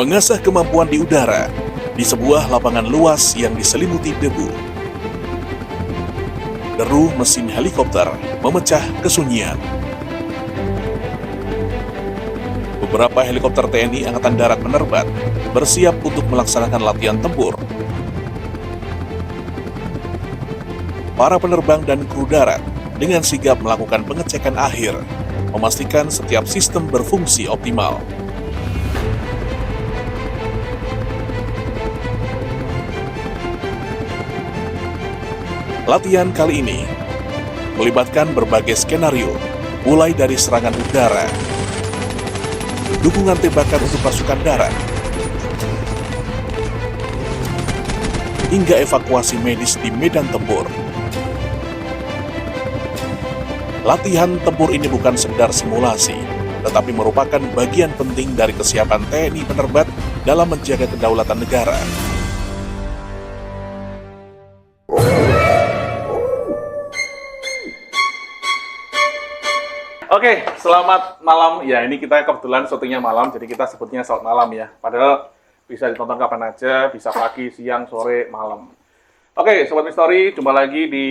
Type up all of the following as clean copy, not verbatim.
mengasah kemampuan di udara di sebuah lapangan luas yang diselimuti debu. Deru mesin helikopter memecah kesunyian. Beberapa helikopter TNI Angkatan Darat menerbat, bersiap untuk melaksanakan latihan tempur. Para penerbang dan kru darat dengan sigap melakukan pengecekan akhir, memastikan setiap sistem berfungsi optimal. Latihan kali ini melibatkan berbagai skenario, mulai dari serangan udara, dukungan tembakan untuk pasukan darat, hingga evakuasi medis di medan tempur. Latihan tempur ini bukan sekedar simulasi, tetapi merupakan bagian penting dari kesiapan TNI penerbat dalam menjaga kedaulatan negara. Oke, selamat malam. Ya, ini kita kebetulan syutingnya malam, jadi kita sebutnya selamat malam ya. Padahal bisa ditonton kapan aja, bisa pagi, siang, sore, malam. Oke, Sobat Mistori, jumpa lagi di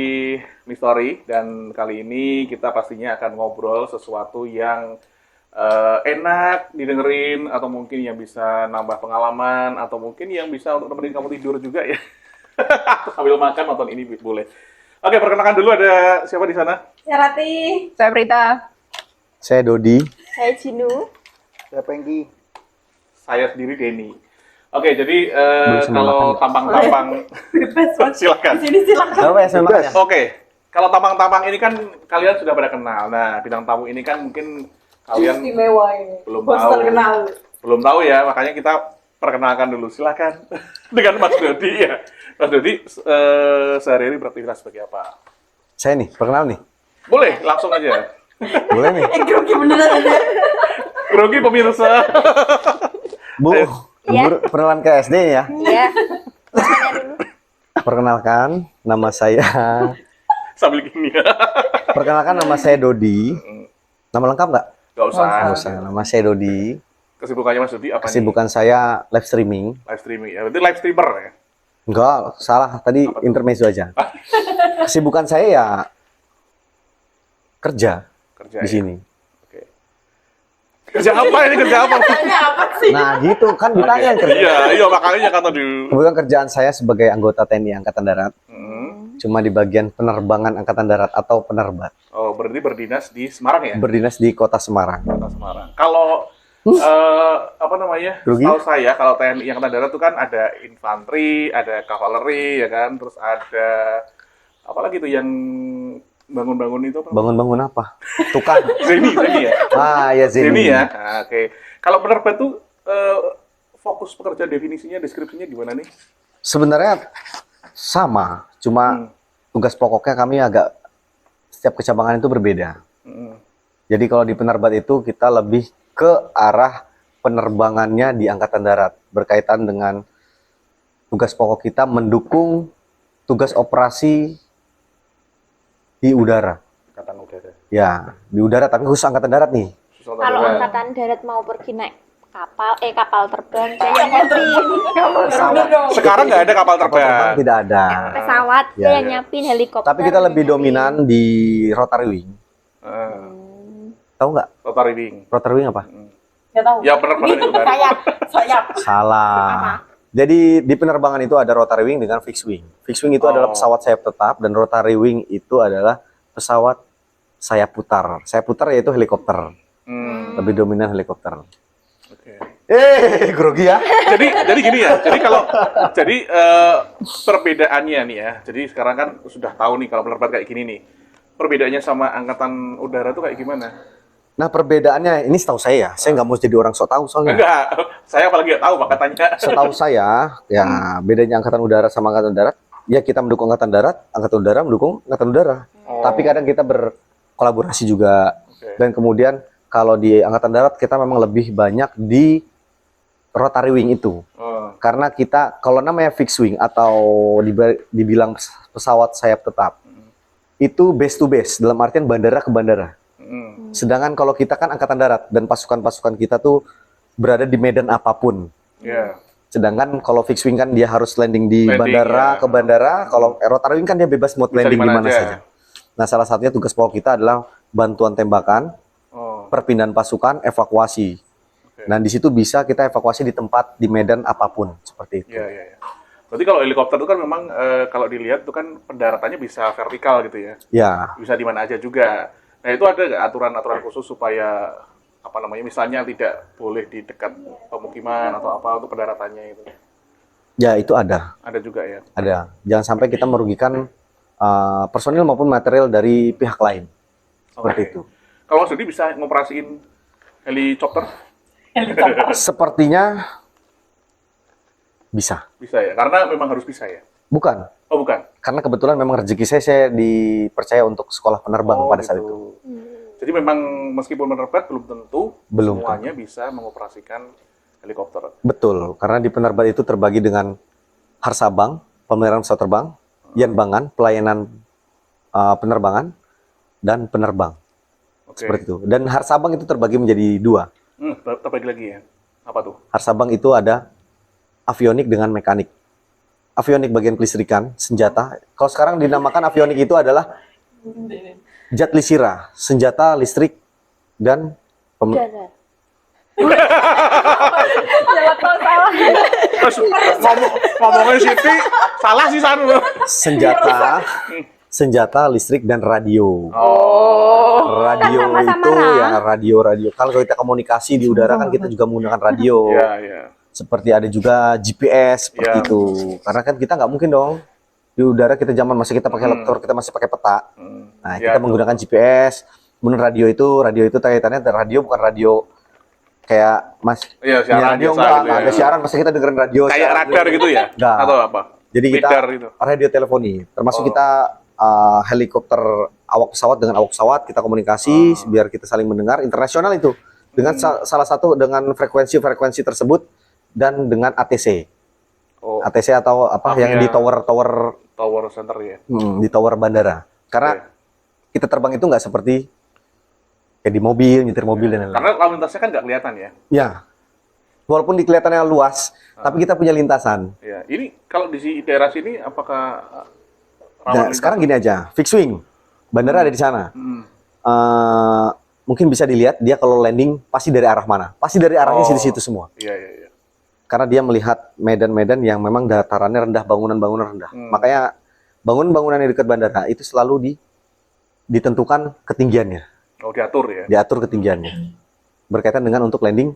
Mistori. Dan kali ini kita pastinya akan ngobrol sesuatu yang enak didengerin, atau mungkin yang bisa nambah pengalaman, atau mungkin yang bisa untuk nemenin kamu tidur juga ya. Sambil makan nonton ini boleh. Oke, perkenalkan dulu, ada siapa di sana? Saya Rati. Saya Prita. Saya Dodi. Saya Cinu. Saya Pengki. Saya sendiri Denny. Oke, jadi Belum kalau makan. tampang-tampang silakan. Di sini silakan. Apa ya, saya makan ya? Oke, kalau tampang-tampang ini kan kalian sudah pada kenal. Nah, bintang tamu ini kan mungkin kalian Istimewa ini. belum Bos tahu. terkenal. Belum tahu ya, makanya kita perkenalkan dulu. Silakan dengan Mas Dodi ya. Mas Dodi sehari-hari beraktivitas sebagai apa? Saya nih, perkenal nih. Boleh, langsung aja. Boleh nih. Grogi beneran aja. Grogi pemirsa. Bu, Iya. perkenalan ke SD ya. Iya. Tanya dulu. Perkenalkan, nama saya. Sambil gini ya. Perkenalkan, nama saya Dodi. Nama lengkap nggak? Gak usah. Nggak usah. Nama saya Dodi. Kesibukannya Mas Dodi apa nih? Kesibukan saya live streaming. Live streaming. Ya, berarti live streamer ya? Enggak, salah. Tadi intermezzo aja. Kesibukan saya ya kerja Kerja di ya? sini. Oke. Kerja apa ini? Kerja apa? Tanya apa sih? Nah, gitu kan ditanya kerja. Iya, makanya kata dulu. Kebetulan kerjaan saya sebagai anggota TNI Angkatan Darat. Hmm. Cuma di bagian penerbangan Angkatan Darat atau penerbat. Oh, berarti berdinas di Semarang ya? Berdinas di Kota Semarang. Kota Semarang. Kalau apa namanya? Grogi? Tahu saya kalau TNI Angkatan Darat itu kan ada infanteri, ada kavaleri ya kan, terus ada apa lagi tuh yang bangun-bangun itu apa? Bangun-bangun apa? Tukang. Zeni ya. Ah, ya Zeni Zeni. ya. Nah, oke. Kalau penerbat tuh fokus pekerjaan definisinya, deskripsinya gimana nih? Sebenarnya sama, cuma tugas pokoknya kami agak setiap kecamatan itu berbeda. Hmm. Jadi kalau di penerbat itu kita lebih ke arah penerbangannya di Angkatan Darat, berkaitan dengan tugas pokok kita mendukung tugas operasi di udara. Angkatan Udara. Ya, di udara tapi khusus Angkatan Darat nih. Susah Kalau banget. angkatan darat mau pergi naik kapal terbang, saya yang nyiapin. Sekarang nggak ada kapal Kapal terbang terbang. tidak ada. Pesawat, Ya, saya yang ya. nyiapin helikopter. Tapi kita lebih dominan di rotary wing. Tahu nggak? Rotary wing. Rotary wing apa? Nggak tahu. Ya penerbangan itu kan. Sayap. Salah. Jadi di penerbangan itu ada rotary wing dengan fixed wing. Fixed wing itu Oh. adalah pesawat sayap tetap, dan rotary wing itu adalah pesawat sayap putar. Sayap putar yaitu helikopter. Lebih dominan helikopter. Oke. Grogi ya? Jadi gini ya. Jadi perbedaannya nih ya. Jadi sekarang kan sudah tahu nih kalau penerbat kayak gini nih. Perbedaannya sama angkatan udara tuh kayak gimana? Nah, perbedaannya ini setahu saya nggak mau jadi orang sok tahu soalnya. Enggak. Saya apalagi nggak tahu makanya. Setahu saya, ya bedanya angkatan udara sama angkatan darat, ya kita mendukung angkatan darat, angkatan udara mendukung angkatan udara. Oh. Tapi kadang kita berkolaborasi juga. Oke. Dan kemudian kalau di angkatan darat kita memang lebih banyak di rotary wing itu. Oh. Karena kita kalau namanya fixed wing atau dibilang pesawat sayap tetap, itu base to base, dalam artian bandara ke bandara. Sedangkan kalau kita kan angkatan darat dan pasukan-pasukan kita tuh berada di medan apapun. Iya. Sedangkan kalau fixed wing kan dia harus landing di Landing, bandara ya. ke bandara. Kalau rotary wing kan dia bebas mau Bisa landing di di mana mana aja. saja. Nah, salah satunya tugas pokok kita adalah bantuan tembakan, Oh. perpindahan pasukan, evakuasi. Oke. Nah, di situ bisa kita evakuasi di tempat di medan apapun seperti itu. Iya, iya, iya. Berarti kalau helikopter itu kan memang kalau dilihat itu kan pendaratannya bisa vertikal gitu ya. Ya, Bisa di mana aja juga. Nah, itu ada nggak aturan-aturan khusus supaya apa namanya misalnya tidak boleh di dekat pemukiman atau apa untuk pendaratannya itu? ya itu ada. Ada juga ya. Ada. Jangan sampai kita merugikan personil maupun material dari pihak lain. Seperti Oke. itu. Kalau Mas Dudi bisa ngoperasiin helikopter? Helikopter. Sepertinya bisa. Bisa ya, karena memang harus bisa ya. Bukan. Oh, bukan. Karena kebetulan memang rezeki saya dipercaya untuk sekolah penerbang Oh, pada saat gitu. itu. Jadi memang meskipun menerbang belum tentu Belum semuanya bisa mengoperasikan helikopter. Betul, karena di penerbat itu terbagi dengan Harsabang, pemeliharaan pesawat terbang, Yanbangan, pelayanan penerbangan, dan penerbang. Oke. Seperti itu. Dan Harsabang itu terbagi menjadi dua. Terbagi lagi ya. Apa tuh? Harsabang itu ada avionik dengan mekanik. Avionik bagian kelistrikan, senjata. Kalau sekarang dinamakan avionik itu adalah jet lisira, senjata listrik dan Jangan. Jangan kau salah. Terus ngomongin Siti salah sih San. senjata listrik dan radio. Oh. Radio Kan sama-sama itu lah. ya radio. Kalau kita komunikasi di udara kan kita juga menggunakan radio. Iya, iya. Seperti ada juga GPS seperti Ya. itu. Karena kan kita nggak mungkin dong di udara kita zaman masih kita pakai laptop, kita masih pakai peta. Nah, Ya, kita menggunakan GPS. Kemudian radio itu kaitannya radio bukan radio kayak Mas. Iya, siaran radio biasa enggak, gitu enggak ya. ada siaran masa kita dengerin radio. Kayak siaran radar gitu ya? Enggak. Atau apa? Jadi kita Radar gitu. radio teleponi, termasuk Oh. kita helikopter awak pesawat dengan awak pesawat kita komunikasi biar kita saling mendengar internasional itu dengan salah satu dengan frekuensi tersebut dan dengan ATC. Oh, ATC atau apa yang Iya. di tower tower center ya. di tower bandara. Karena kita terbang itu nggak seperti kayak di mobil, nyetir mobil dan lain-lain. Karena lalu lintasnya kan nggak kelihatan ya. Ya. Walaupun di kelihatannya luas, tapi kita punya lintasan. Ya, ini kalau di daerah sini apakah rawan Nah, lintas? sekarang gini aja, fixed wing. Bandara ada di sana. Hmm. Mungkin bisa dilihat dia kalau landing pasti dari arah mana? Pasti dari arahnya Oh. situ semua. Iya, iya, iya. Karena dia melihat medan-medan yang memang datarannya rendah, bangunan-bangunan rendah. Makanya bangunan-bangunan yang dekat bandara itu selalu ditentukan ketinggiannya, Oh, diatur ya. diatur ketinggiannya. Berkaitan dengan untuk landing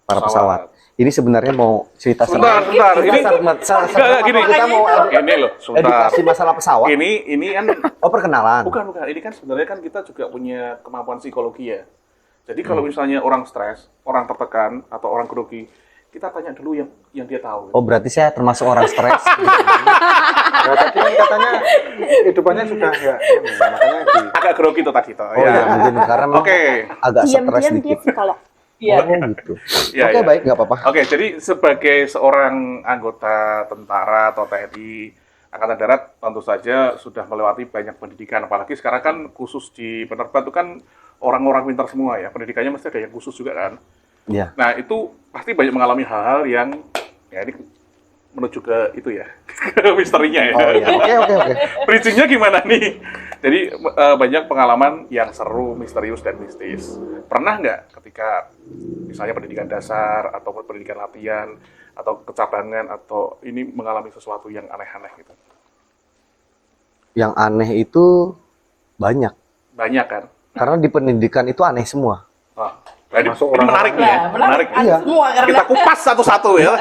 para pesawat. Ini sebenarnya mau cerita Sebentar. Ini enggak gini. kita mau Ini loh, sebentar. edukasi masalah pesawat. Ini kan Oh, perkenalan. bukan. Ini kan sebenarnya kan kita juga punya kemampuan psikologi ya. Jadi kalau misalnya orang stres, orang tertekan atau orang grogi, kita tanya dulu yang dia tahu. Oh, berarti saya termasuk orang stres. Nah, tapi kan katanya hidupannya sudah ya, makanya di Agak grogi tuh tadi toh. Oh ya, mungkin karena memang Oke. agak stres Diam-diam dia dikit. psikolog. Iya. Oh gitu. Iya, Oke, iya. baik, nggak apa-apa. Oke, jadi sebagai seorang anggota tentara atau TNI Angkatan Darat tentu saja sudah melewati banyak pendidikan, apalagi sekarang kan khusus di penerbang itu kan orang-orang pintar semua ya, pendidikannya mesti ada yang khusus juga kan. Iya. Nah, itu pasti banyak mengalami hal-hal yang ya ini menuju ke itu ya, ke misterinya ya. Oh iya. Oke. Bridging-nya gimana nih? Jadi banyak pengalaman yang seru, misterius, dan mistis. Pernah nggak ketika misalnya pendidikan dasar, atau pendidikan latihan, atau kecabangan, atau ini mengalami sesuatu yang aneh-aneh gitu? Yang aneh itu banyak. Banyak kan? Karena di pendidikan itu aneh semua. Nah, ini Termasuk ini menarik nih ya, Nah, menarik. Iya. Semua karena Kita kupas satu-satu ya.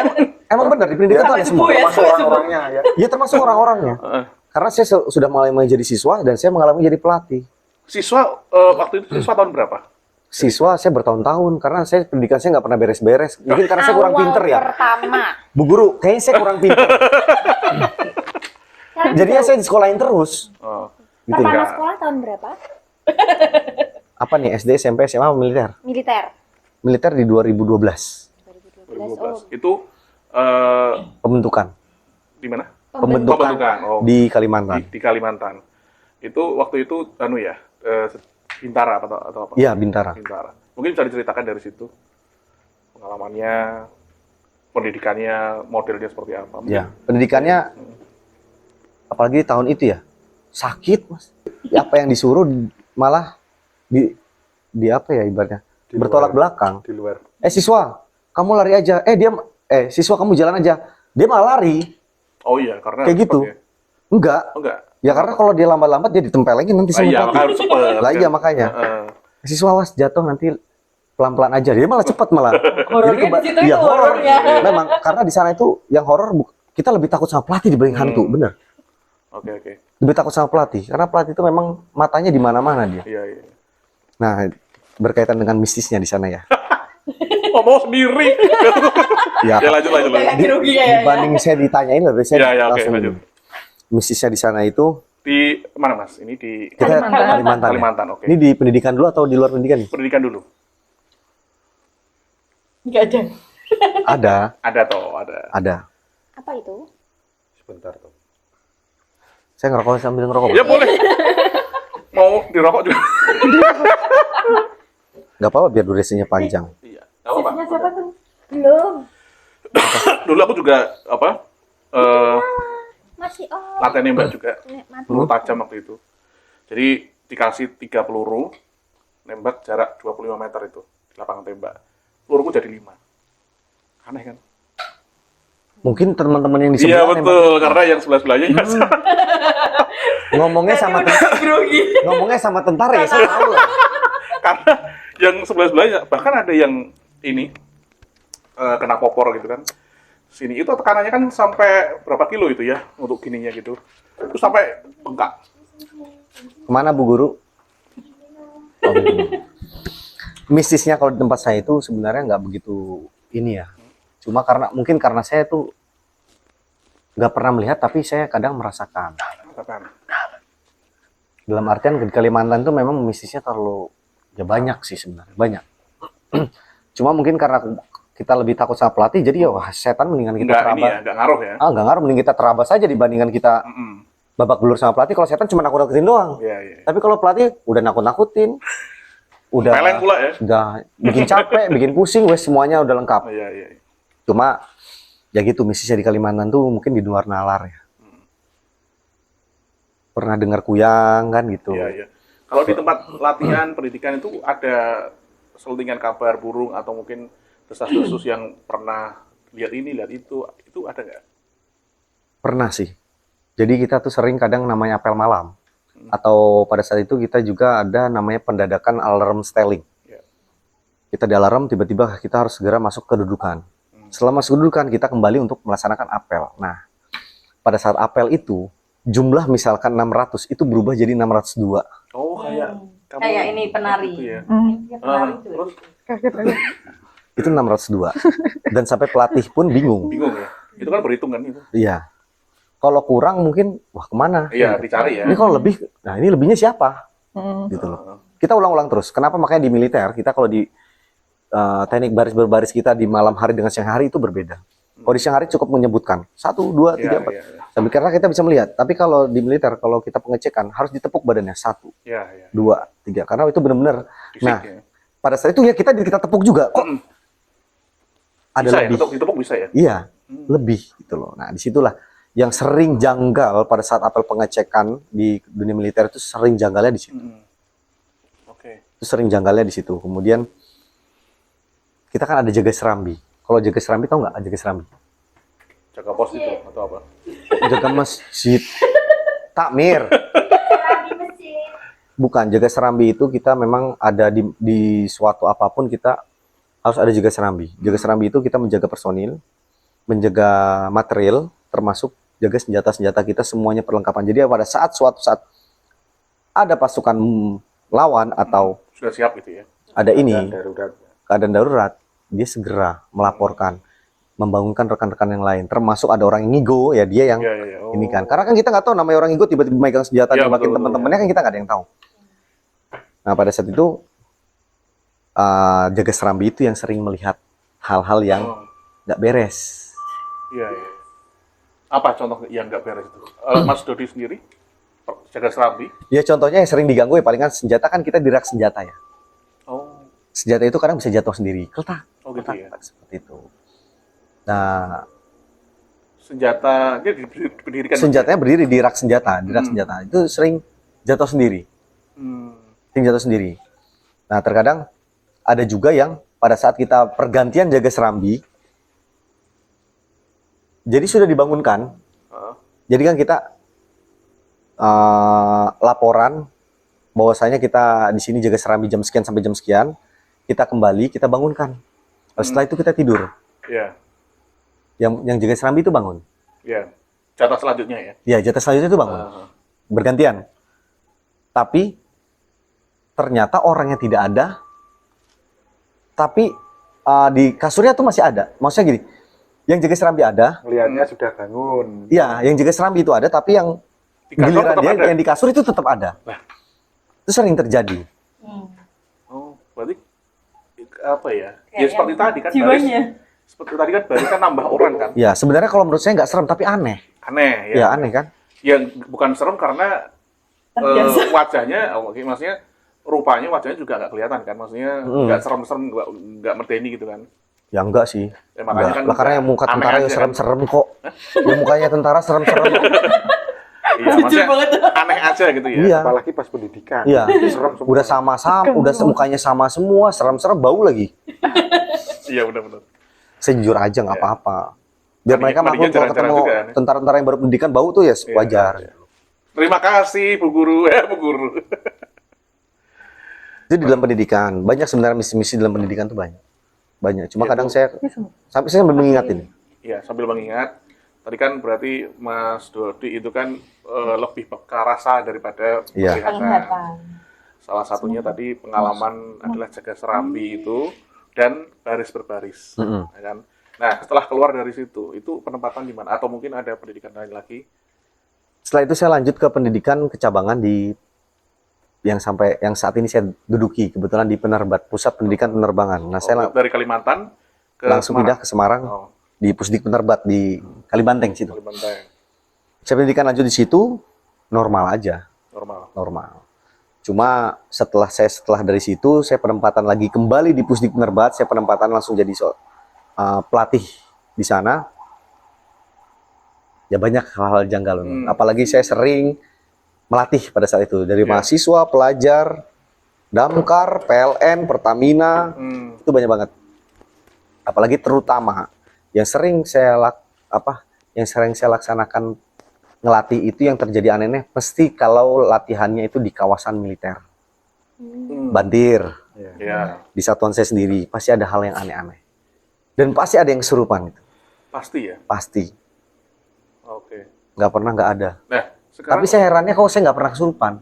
Emang benar di pendidikan itu sampai aneh semua. subuh ya. termasuk orang-orangnya ya. Ya termasuk orang-orangnya. Heeh. Karena saya sudah mulai menjadi siswa dan saya mengalami jadi pelatih. Siswa waktu itu siswa tahun berapa? Siswa saya bertahun-tahun karena saya pendidikan saya nggak pernah beres-beres. Mungkin karena saya kurang Awal pinter ya. pertama. Bu Guru, kayaknya saya kurang pinter. Kan Jadinya saya disekolahin terus. Oh, Gitu. pertama enggak. sekolah tahun berapa? Apa nih SD, SMP, SMA, militer? Militer. Militer di 2012. 2012. 2012. Itu Pembentukan di mana? Pembentukan. Oh. di Kalimantan. Di Kalimantan. Itu waktu itu Bintara atau apa? Iya, Bintara. Bintara. Mungkin bisa diceritakan dari situ pengalamannya, pendidikannya, modelnya seperti apa? Mungkin. Ya, pendidikannya apalagi tahun itu ya sakit mas. Ya, apa yang disuruh malah di apa ya ibaratnya Di bertolak luar. belakang. Di luar. Siswa kamu lari aja. Siswa kamu jalan aja. Dia malah lari. Oh iya, karena Kayak gitu. cepat ya. Enggak. Oh, enggak. Ya karena kalau dia lambat-lambat dia ditempelengin nanti sama Iya, pelatih. makanya harus cepet. Lah iya makanya. Heeh. Siswa awas jatuh nanti pelan-pelan aja. Dia malah cepat malah. Horornya di situ iya, itu horor. horornya. Memang karena di sana itu yang horor kita lebih takut sama pelatih dibanding hantu, bener. Oke, oke. Lebih takut sama pelatih karena pelatih itu memang matanya di mana-mana dia. Iya, iya. Nah, berkaitan dengan mistisnya di sana ya. Ngomong sendiri. Ya, Ya lanjut. Ganti rugi kayaknya. dibanding saya ditanyain lebih saya Iya, iya, oke, langsung lanjut. mistisnya di sana itu Di mana Mas? Ini di kita Kalimantan. ya. Kalimantan, oke. Ini di pendidikan dulu atau di luar pendidikan nih? Pendidikan dulu. Nggak ada. Ada, Ada toh, ada. ada. Apa itu? Sebentar tuh. Saya ngerokok sambil ngerokok. Ya boleh. Mau dirokok juga. Nggak apa-apa biar durasinya panjang. Iya. Enggak apa-apa. Shiftnya siapa tuh? Belum. Dulu aku juga apa? Masih Latihan nembak juga. mati. Peluru tajam waktu itu. Jadi dikasih 3 peluru, nembak jarak 25 meter itu di lapangan tembak. Peluruku jadi 5. Aneh kan? Mungkin teman-teman yang di Iya sebelah betul, karena yang sebelah-sebelahnya ya ngomongnya sama Grogi. ngomongnya sama tentara ya saya tahu lah. karena yang sebelah-sebelahnya bahkan ada yang ini kena popor gitu kan. Sini itu tekanannya kan sampai berapa kilo itu ya untuk gininya gitu. Itu sampai bengkak. Kemana Bu Guru? Oh, mistisnya kalau di tempat saya itu sebenarnya nggak begitu ini ya. Cuma mungkin karena saya tuh nggak pernah melihat, tapi saya kadang merasakan. Katakan. Dalam artian di Kalimantan tuh memang mistisnya terlalu ya banyak sih sebenarnya, banyak. Cuma mungkin karena kita lebih takut sama pelatih, jadi ya wah, setan mendingan kita Enggak ini terabas. ya, enggak ngaruh ya. Nggak ngaruh, mending kita terabas aja dibandingkan kita Mm-mm. babak belur sama pelatih. Kalau setan cuma nakut-nakutin doang. Iya, iya. Tapi kalau pelatih udah nakut-nakutin, udah Peleng pula ya. udah bikin capek, bikin pusing, wes semuanya udah lengkap. Iya, iya. Cuma ya gitu mistisnya di Kalimantan tuh mungkin di luar nalar ya. Pernah dengar kuyang kan gitu. Iya, iya. Kalau di tempat latihan pendidikan itu ada selentingan kabar burung atau mungkin desas-desus yang pernah lihat ini, lihat itu ada nggak? Pernah sih. Jadi kita tuh sering kadang namanya apel malam. Atau pada saat itu kita juga ada namanya pendadakan alarm styling. Iya. Kita di alarm tiba-tiba kita harus segera masuk kedudukan. Setelah masuk kedudukan kita kembali untuk melaksanakan apel. Nah, pada saat apel itu jumlah misalkan 600 itu berubah jadi 602. Oh, kayak kamu Kayak ini penari. gitu ya. Dia penari tuh. Terus Itu 602. Dan sampai pelatih pun bingung. bingung ya. Itu kan berhitung kan itu. Iya. Kalau kurang mungkin wah kemana? Iya, dicari ya. Ini kalau lebih, nah ini lebihnya siapa? Gitu loh. Kita ulang-ulang terus. Kenapa makanya di militer kita kalau di teknik baris berbaris kita di malam hari dengan siang hari itu berbeda. Kalau di siang hari cukup menyebutkan 1, 2, 3, 4. Iya, iya. Sampai karena kita bisa melihat. Tapi kalau di militer kalau kita pengecekan harus ditepuk badannya 1, Iya, iya. 2, 3. Karena itu benar-benar. Fisik Nah, ya. pada saat itu ya kita tepuk juga. Kok Mm. ada Bisa ya, lebih? ditepuk bisa ya. Iya, lebih gitu loh. Nah, disitulah yang sering janggal pada saat apel pengecekan di dunia militer itu sering janggalnya di situ. Mm. Oke. Itu sering janggalnya di situ. Kemudian kita kan ada jaga serambi. Kalau jaga serambi tahu nggak jaga serambi? Jaga pos itu atau apa? Jaga masjid. Takmir. Bukan, jaga serambi itu kita memang ada di suatu apapun kita harus ada jaga serambi. Jaga serambi itu kita menjaga personil, menjaga material, termasuk jaga senjata-senjata kita semuanya perlengkapan. Jadi pada suatu saat ada pasukan lawan atau Sudah siap gitu ya. ada ini Dan darurat. keadaan darurat, dia segera melaporkan, membangunkan rekan-rekan yang lain. Termasuk ada orang yang ngigo, ya dia yang Iya, iya, iya. Oh. ini kan. Karena kan kita nggak tahu namanya orang ngigo tiba-tiba megang senjata Iya, nembakin betul, teman-temannya kan kita nggak ada yang tahu. Nah pada saat itu jaga serambi itu yang sering melihat hal-hal yang Oh. nggak beres. Iya, iya. Apa contoh yang nggak beres itu? Mas Dodi sendiri jaga serambi. Ya contohnya yang sering diganggu ya palingan senjata kan kita di rak senjata ya. Oh, Senjata itu kadang bisa jatuh sendiri. Keletak. oh gitu ya. Keletak, seperti itu. Nah, Senjata dia didirikan. senjatanya berdiri di rak senjata, senjata. Itu sering jatuh sendiri. Hmm. Sering jatuh sendiri. Nah, terkadang ada juga yang pada saat kita pergantian jaga serambi, jadi sudah dibangunkan. Heeh. Jadi kan kita laporan bahwasanya kita di sini jaga serambi jam sekian sampai jam sekian, kita kembali, kita bangunkan. Setelah itu kita tidur. Iya. Yang jaga serambi itu bangun. Iya. Jatah selanjutnya ya. Ya, jatah selanjutnya itu bangun. Bergantian. Tapi ternyata orangnya tidak ada. Tapi di kasurnya tuh masih ada. Maksudnya gini, yang jaga serambi ada. Ngelihatnya sudah bangun. Iya, yang jaga serambi itu ada, tapi yang Di kasur giliran tetap dia ada? yang di kasur itu tetap ada. Nah. Itu sering terjadi. Oh, berarti apa ya? Kayak Ya seperti yang tadi kan jiwanya. seperti tadi kan baris kan nambah orang kan. Ya, sebenarnya kalau menurut saya nggak serem, tapi aneh. Aneh Ya, ya. aneh kan? Yang bukan serem karena Terbiasa. wajahnya, maksudnya rupanya wajahnya juga nggak kelihatan kan, maksudnya nggak serem-serem, nggak medeni gitu kan. Ya enggak sih. Ya, makanya Enggak. kan Lah, karena yang muka aneh tentara aja ya kan. serem-serem kok. Yang mukanya tentara serem-serem. Iya, maksudnya banget. aneh aja gitu ya. Iya. Apalagi pas pendidikan. Iya. Serem semua. Udah sama-sama, udah mukanya sama semua, serem-serem, bau lagi. Iya benar-benar. Sejujur aja nggak apa-apa. Biar Mandi- mereka mandinya maklum kalau jarang-jarang ketemu juga kan, ya? tentara-tentara yang baru pendidikan bau tuh ya Iya, wajar. iya. Terima kasih Bu Guru, Bu Guru. Itu di dalam pendidikan. Banyak sebenarnya misi-misi dalam pendidikan tuh banyak. Banyak. Cuma Iya, kadang Bu. saya sampai saya mengingatin. Ya, sambil mengingat, tadi kan berarti Mas Dodi itu kan lebih peka rasa daripada Iya. penglihatan. Penglihatan. Salah satunya tadi pengalaman adalah jaga serambi itu dan baris berbaris, ya kan? Nah, setelah keluar dari situ, itu penempatan di mana? Atau mungkin ada pendidikan lain lagi? Setelah itu saya lanjut ke pendidikan kecabangan di yang saat ini saya duduki, kebetulan di Penerbat, Pusat Pendidikan Penerbangan. Nah, saya Dari Kalimantan ke langsung Semarang. pindah ke Semarang Oh, di Pusdik Penerbat di Kalibanteng situ. Kalimantan. Saya pendidikan lanjut di situ normal aja, Normal. normal. Cuma setelah dari situ saya penempatan lagi kembali di Pusdik Penerbat, saya penempatan langsung jadi pelatih di sana. Ya banyak hal-hal janggal. Apalagi saya sering melatih pada saat itu dari Iya. mahasiswa, pelajar, damkar, PLN, Pertamina, itu banyak banget. Apalagi terutama yang sering saya laksanakan ngelatih itu yang terjadi anehnya pasti kalau latihannya itu di kawasan militer. Bandir, Ya, di satuan saya sendiri, pasti ada hal yang aneh-aneh. Dan pasti ada yang kesurupan itu, pasti ya. pasti. Oke. Nggak pernah nggak ada. Nah, sekarang Tapi saya herannya kalau saya nggak pernah kesurupan.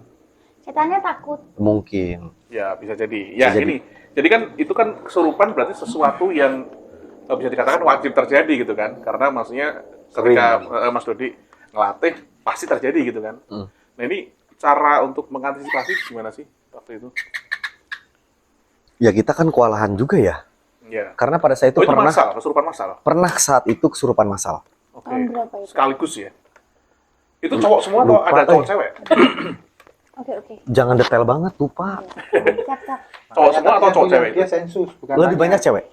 Ceritanya takut. Mungkin. ya bisa jadi. Ya Bisa jadi. gini. Jadi kan itu kan kesurupan berarti sesuatu yang bisa dikatakan wajib terjadi gitu kan? Karena maksudnya ketika Mas Dodi ngelatih pasti terjadi gitu kan? Nah ini cara untuk mengantisipasi gimana sih waktu itu? Ya kita kan kewalahan juga ya. Ya. Karena pada saat itu Oh, itu pernah massal, kesurupan massal. pernah saat itu kesurupan massal. Oke. Tahun berapa itu? Sekaligus ya. Itu cowok semua atau Lupa, ada cowok eh. cewek? Oke. Jangan detail banget, lupa. Siap. Cowok semua atau cowok cewek? Dia sensus, bukan Lebih nanya. banyak cewek.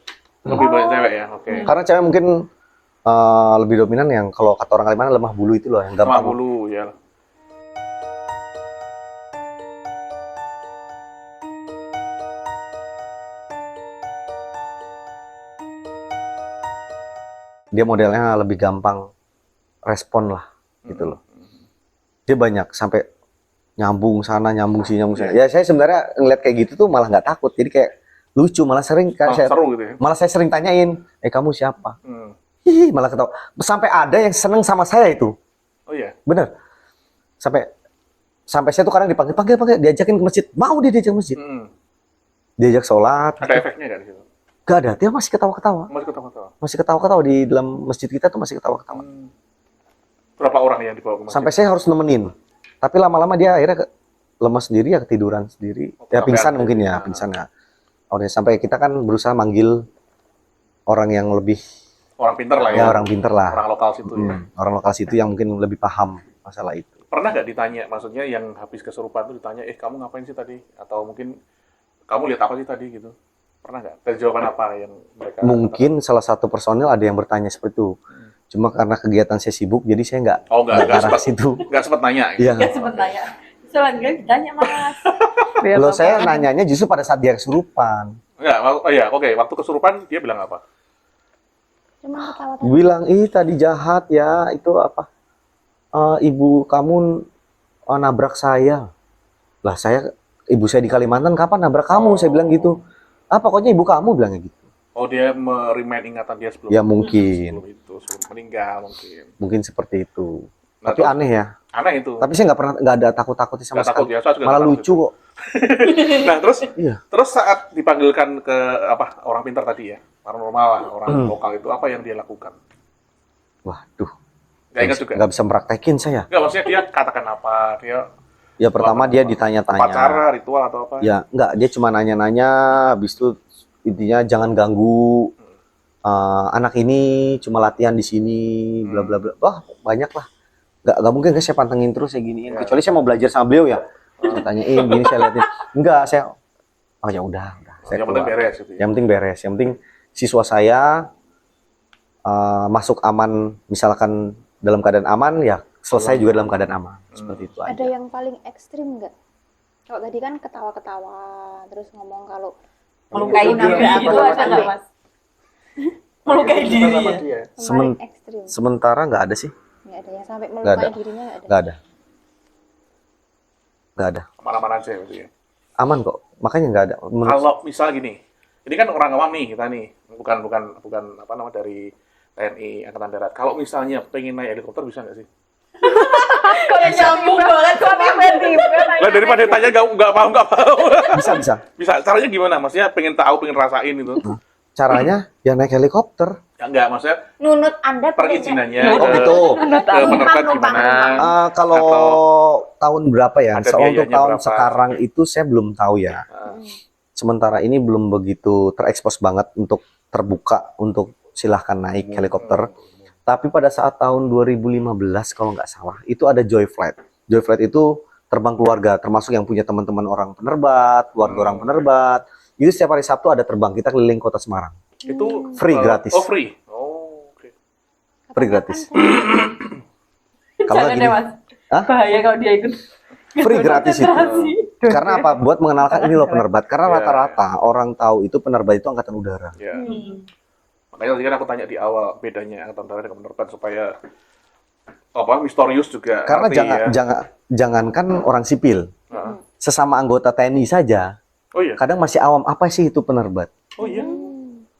Lebih banyak cewek ya. Oke. Karena cewek mungkin lebih dominan yang kalau kata orang Kalimantan lemah bulu itu loh yang Sama gampang. bulu ya. Dia modelnya lebih gampang respon lah gitu loh. Dia banyak sampai nyambung sana, nyambung sini, nyambung sana. Ya saya sebenarnya ngeliat kayak gitu tuh malah nggak takut. Jadi kayak lucu, malah sering Oh, saya, seru gitu ya. malah saya sering tanyain, kamu siapa? Hmm. Hihi, malah ketawa. Sampai ada yang seneng sama saya itu. Oh iya. Bener. Sampai saya tuh kadang dipanggil, diajakin ke masjid. Mau dia diajak ke masjid. Diajak sholat. Ada efeknya nggak di situ? Gak ada, dia masih ketawa-ketawa. Masih ketawa-ketawa. Masih ketawa-ketawa di dalam masjid kita tuh masih ketawa-ketawa. Berapa orang yang dibawa ke masjid? Sampai saya harus nemenin. Tapi lama-lama dia akhirnya lemas sendiri ya, ketiduran sendiri. Ya sampai pingsan ada. mungkin ya, pingsan ya. Oke, sampai kita kan berusaha manggil orang yang lebih, Orang pinter lah ya. ya orang pinter lah. Orang lokal situ ya. Orang lokal situ yang mungkin lebih paham masalah itu. Pernah nggak ditanya, maksudnya yang habis kesurupan tuh ditanya, kamu ngapain sih tadi? Atau mungkin kamu lihat apa sih tadi gitu? Pernah nggak? Dan jawaban apa yang mereka? Mungkin salah satu personil ada yang bertanya seperti itu. Cuma karena kegiatan saya sibuk, jadi saya nggak nggak ke arah sempat situ. nggak sempat nanya. Gitu. Iya. Gak sempet tanya. Selanjutnya ditanya Mas. Kalau saya nanyanya justru pada saat dia kesurupan. Nggak, oh iya, oke. Waktu kesurupan dia bilang apa? Cuma ketawa Bilang, ih tadi jahat ya, itu apa? Ibu kamu nabrak saya. Lah ibu saya di Kalimantan, kapan nabrak kamu? Saya bilang gitu. Pokoknya ibu kamu bilangnya gitu. Oh, dia remind ingatan dia sebelum Ya mungkin. sebelum meninggal mungkin. Mungkin seperti itu. Nah, Tapi terus- aneh ya. Aneh itu. Tapi saya nggak ada takut-takutnya sama Nggak takut sekali. ya, saya juga Malah nggak takut lucu kok. Nah, terus Iya. terus saat dipanggilkan ke orang pintar tadi ya, paranormal lah, orang lokal itu apa yang dia lakukan? Waduh. Nggak ingat juga. Nggak bisa praktekin saya. Nggak, maksudnya dia katakan apa? Dia Ya pertama dia upacara, ditanya-tanya. ritual atau apa? Ya enggak, dia cuma nanya-nanya. Habis itu intinya jangan ganggu anak ini, cuma latihan di sini, bla bla bla. Wah banyak lah. Nggak mungkin kan saya pantengin terus saya giniin. Ya. Kecuali saya mau belajar sama beliau ya. Saya tanyain gini saya liatin. Enggak, saya ya udah. Saya Yang penting keluar. beres gitu ya. Yang penting beres. Yang penting siswa saya masuk aman, misalkan dalam keadaan aman, ya selesai juga dalam keadaan aman. Seperti itu Ada aja. yang paling ekstrim nggak? Kalau tadi kan ketawa-ketawa, terus ngomong kalau Melukai Itu dia diri apa itu sama ada nggak dia? Mas? Melukai Itu diri sama ya? dia. yang Semen- paling ekstrim. Sementara nggak ada sih. Nggak ada yang sampai Nggak ada. melukai dirinya nggak ada. Nggak ada. Nggak ada. Aman-aman aja gitu ya. Aman kok. Makanya nggak ada. Kalau misal gini, ini kan orang awam nih kita nih, bukan apa namanya dari TNI Angkatan Darat. Kalau misalnya pengen naik helikopter bisa nggak sih? Kok nyambung banget kok tiba-tiba. Lah daripada tanya nggak paham. Bisa. Bisa. Caranya gimana? Maksudnya pengen tahu, pengen rasain itu. Caranya ya naik helikopter. Ya, enggak, maksudnya Nunut Anda perizinannya Oh, ke, gitu. ke penerbit gimana? Kalau tahun berapa ya? Ada Untuk biayanya tahun berapa? sekarang itu saya belum tahu ya. Sementara ini belum begitu terekspos banget untuk terbuka untuk silahkan naik helikopter. Tapi pada saat tahun 2015 kalau nggak salah, itu ada Joy Flight. Joy Flight itu terbang keluarga, termasuk yang punya teman-teman orang penerbat, keluarga orang penerbat. Itu setiap hari Sabtu ada terbang, kita keliling kota Semarang. Itu Free, gratis. Oh, free. Oh, oke. Free gratis. Kalau Jangan nggak deh gini, Mas. Hah? Bahaya kalau dia ikut. free gratis itu. Karena apa? Buat mengenalkan ini loh penerbat. Karena Ya. rata-rata orang tahu itu penerbat itu angkatan udara. Ya. Makanya tadi kan aku tanya di awal bedanya Angkatan Darat dengan penerbit supaya misterius juga. Karena ngerti jangankan orang sipil, Heeh. sesama anggota TNI saja, Oh iya. kadang masih awam apa sih itu penerbat. Oh iya.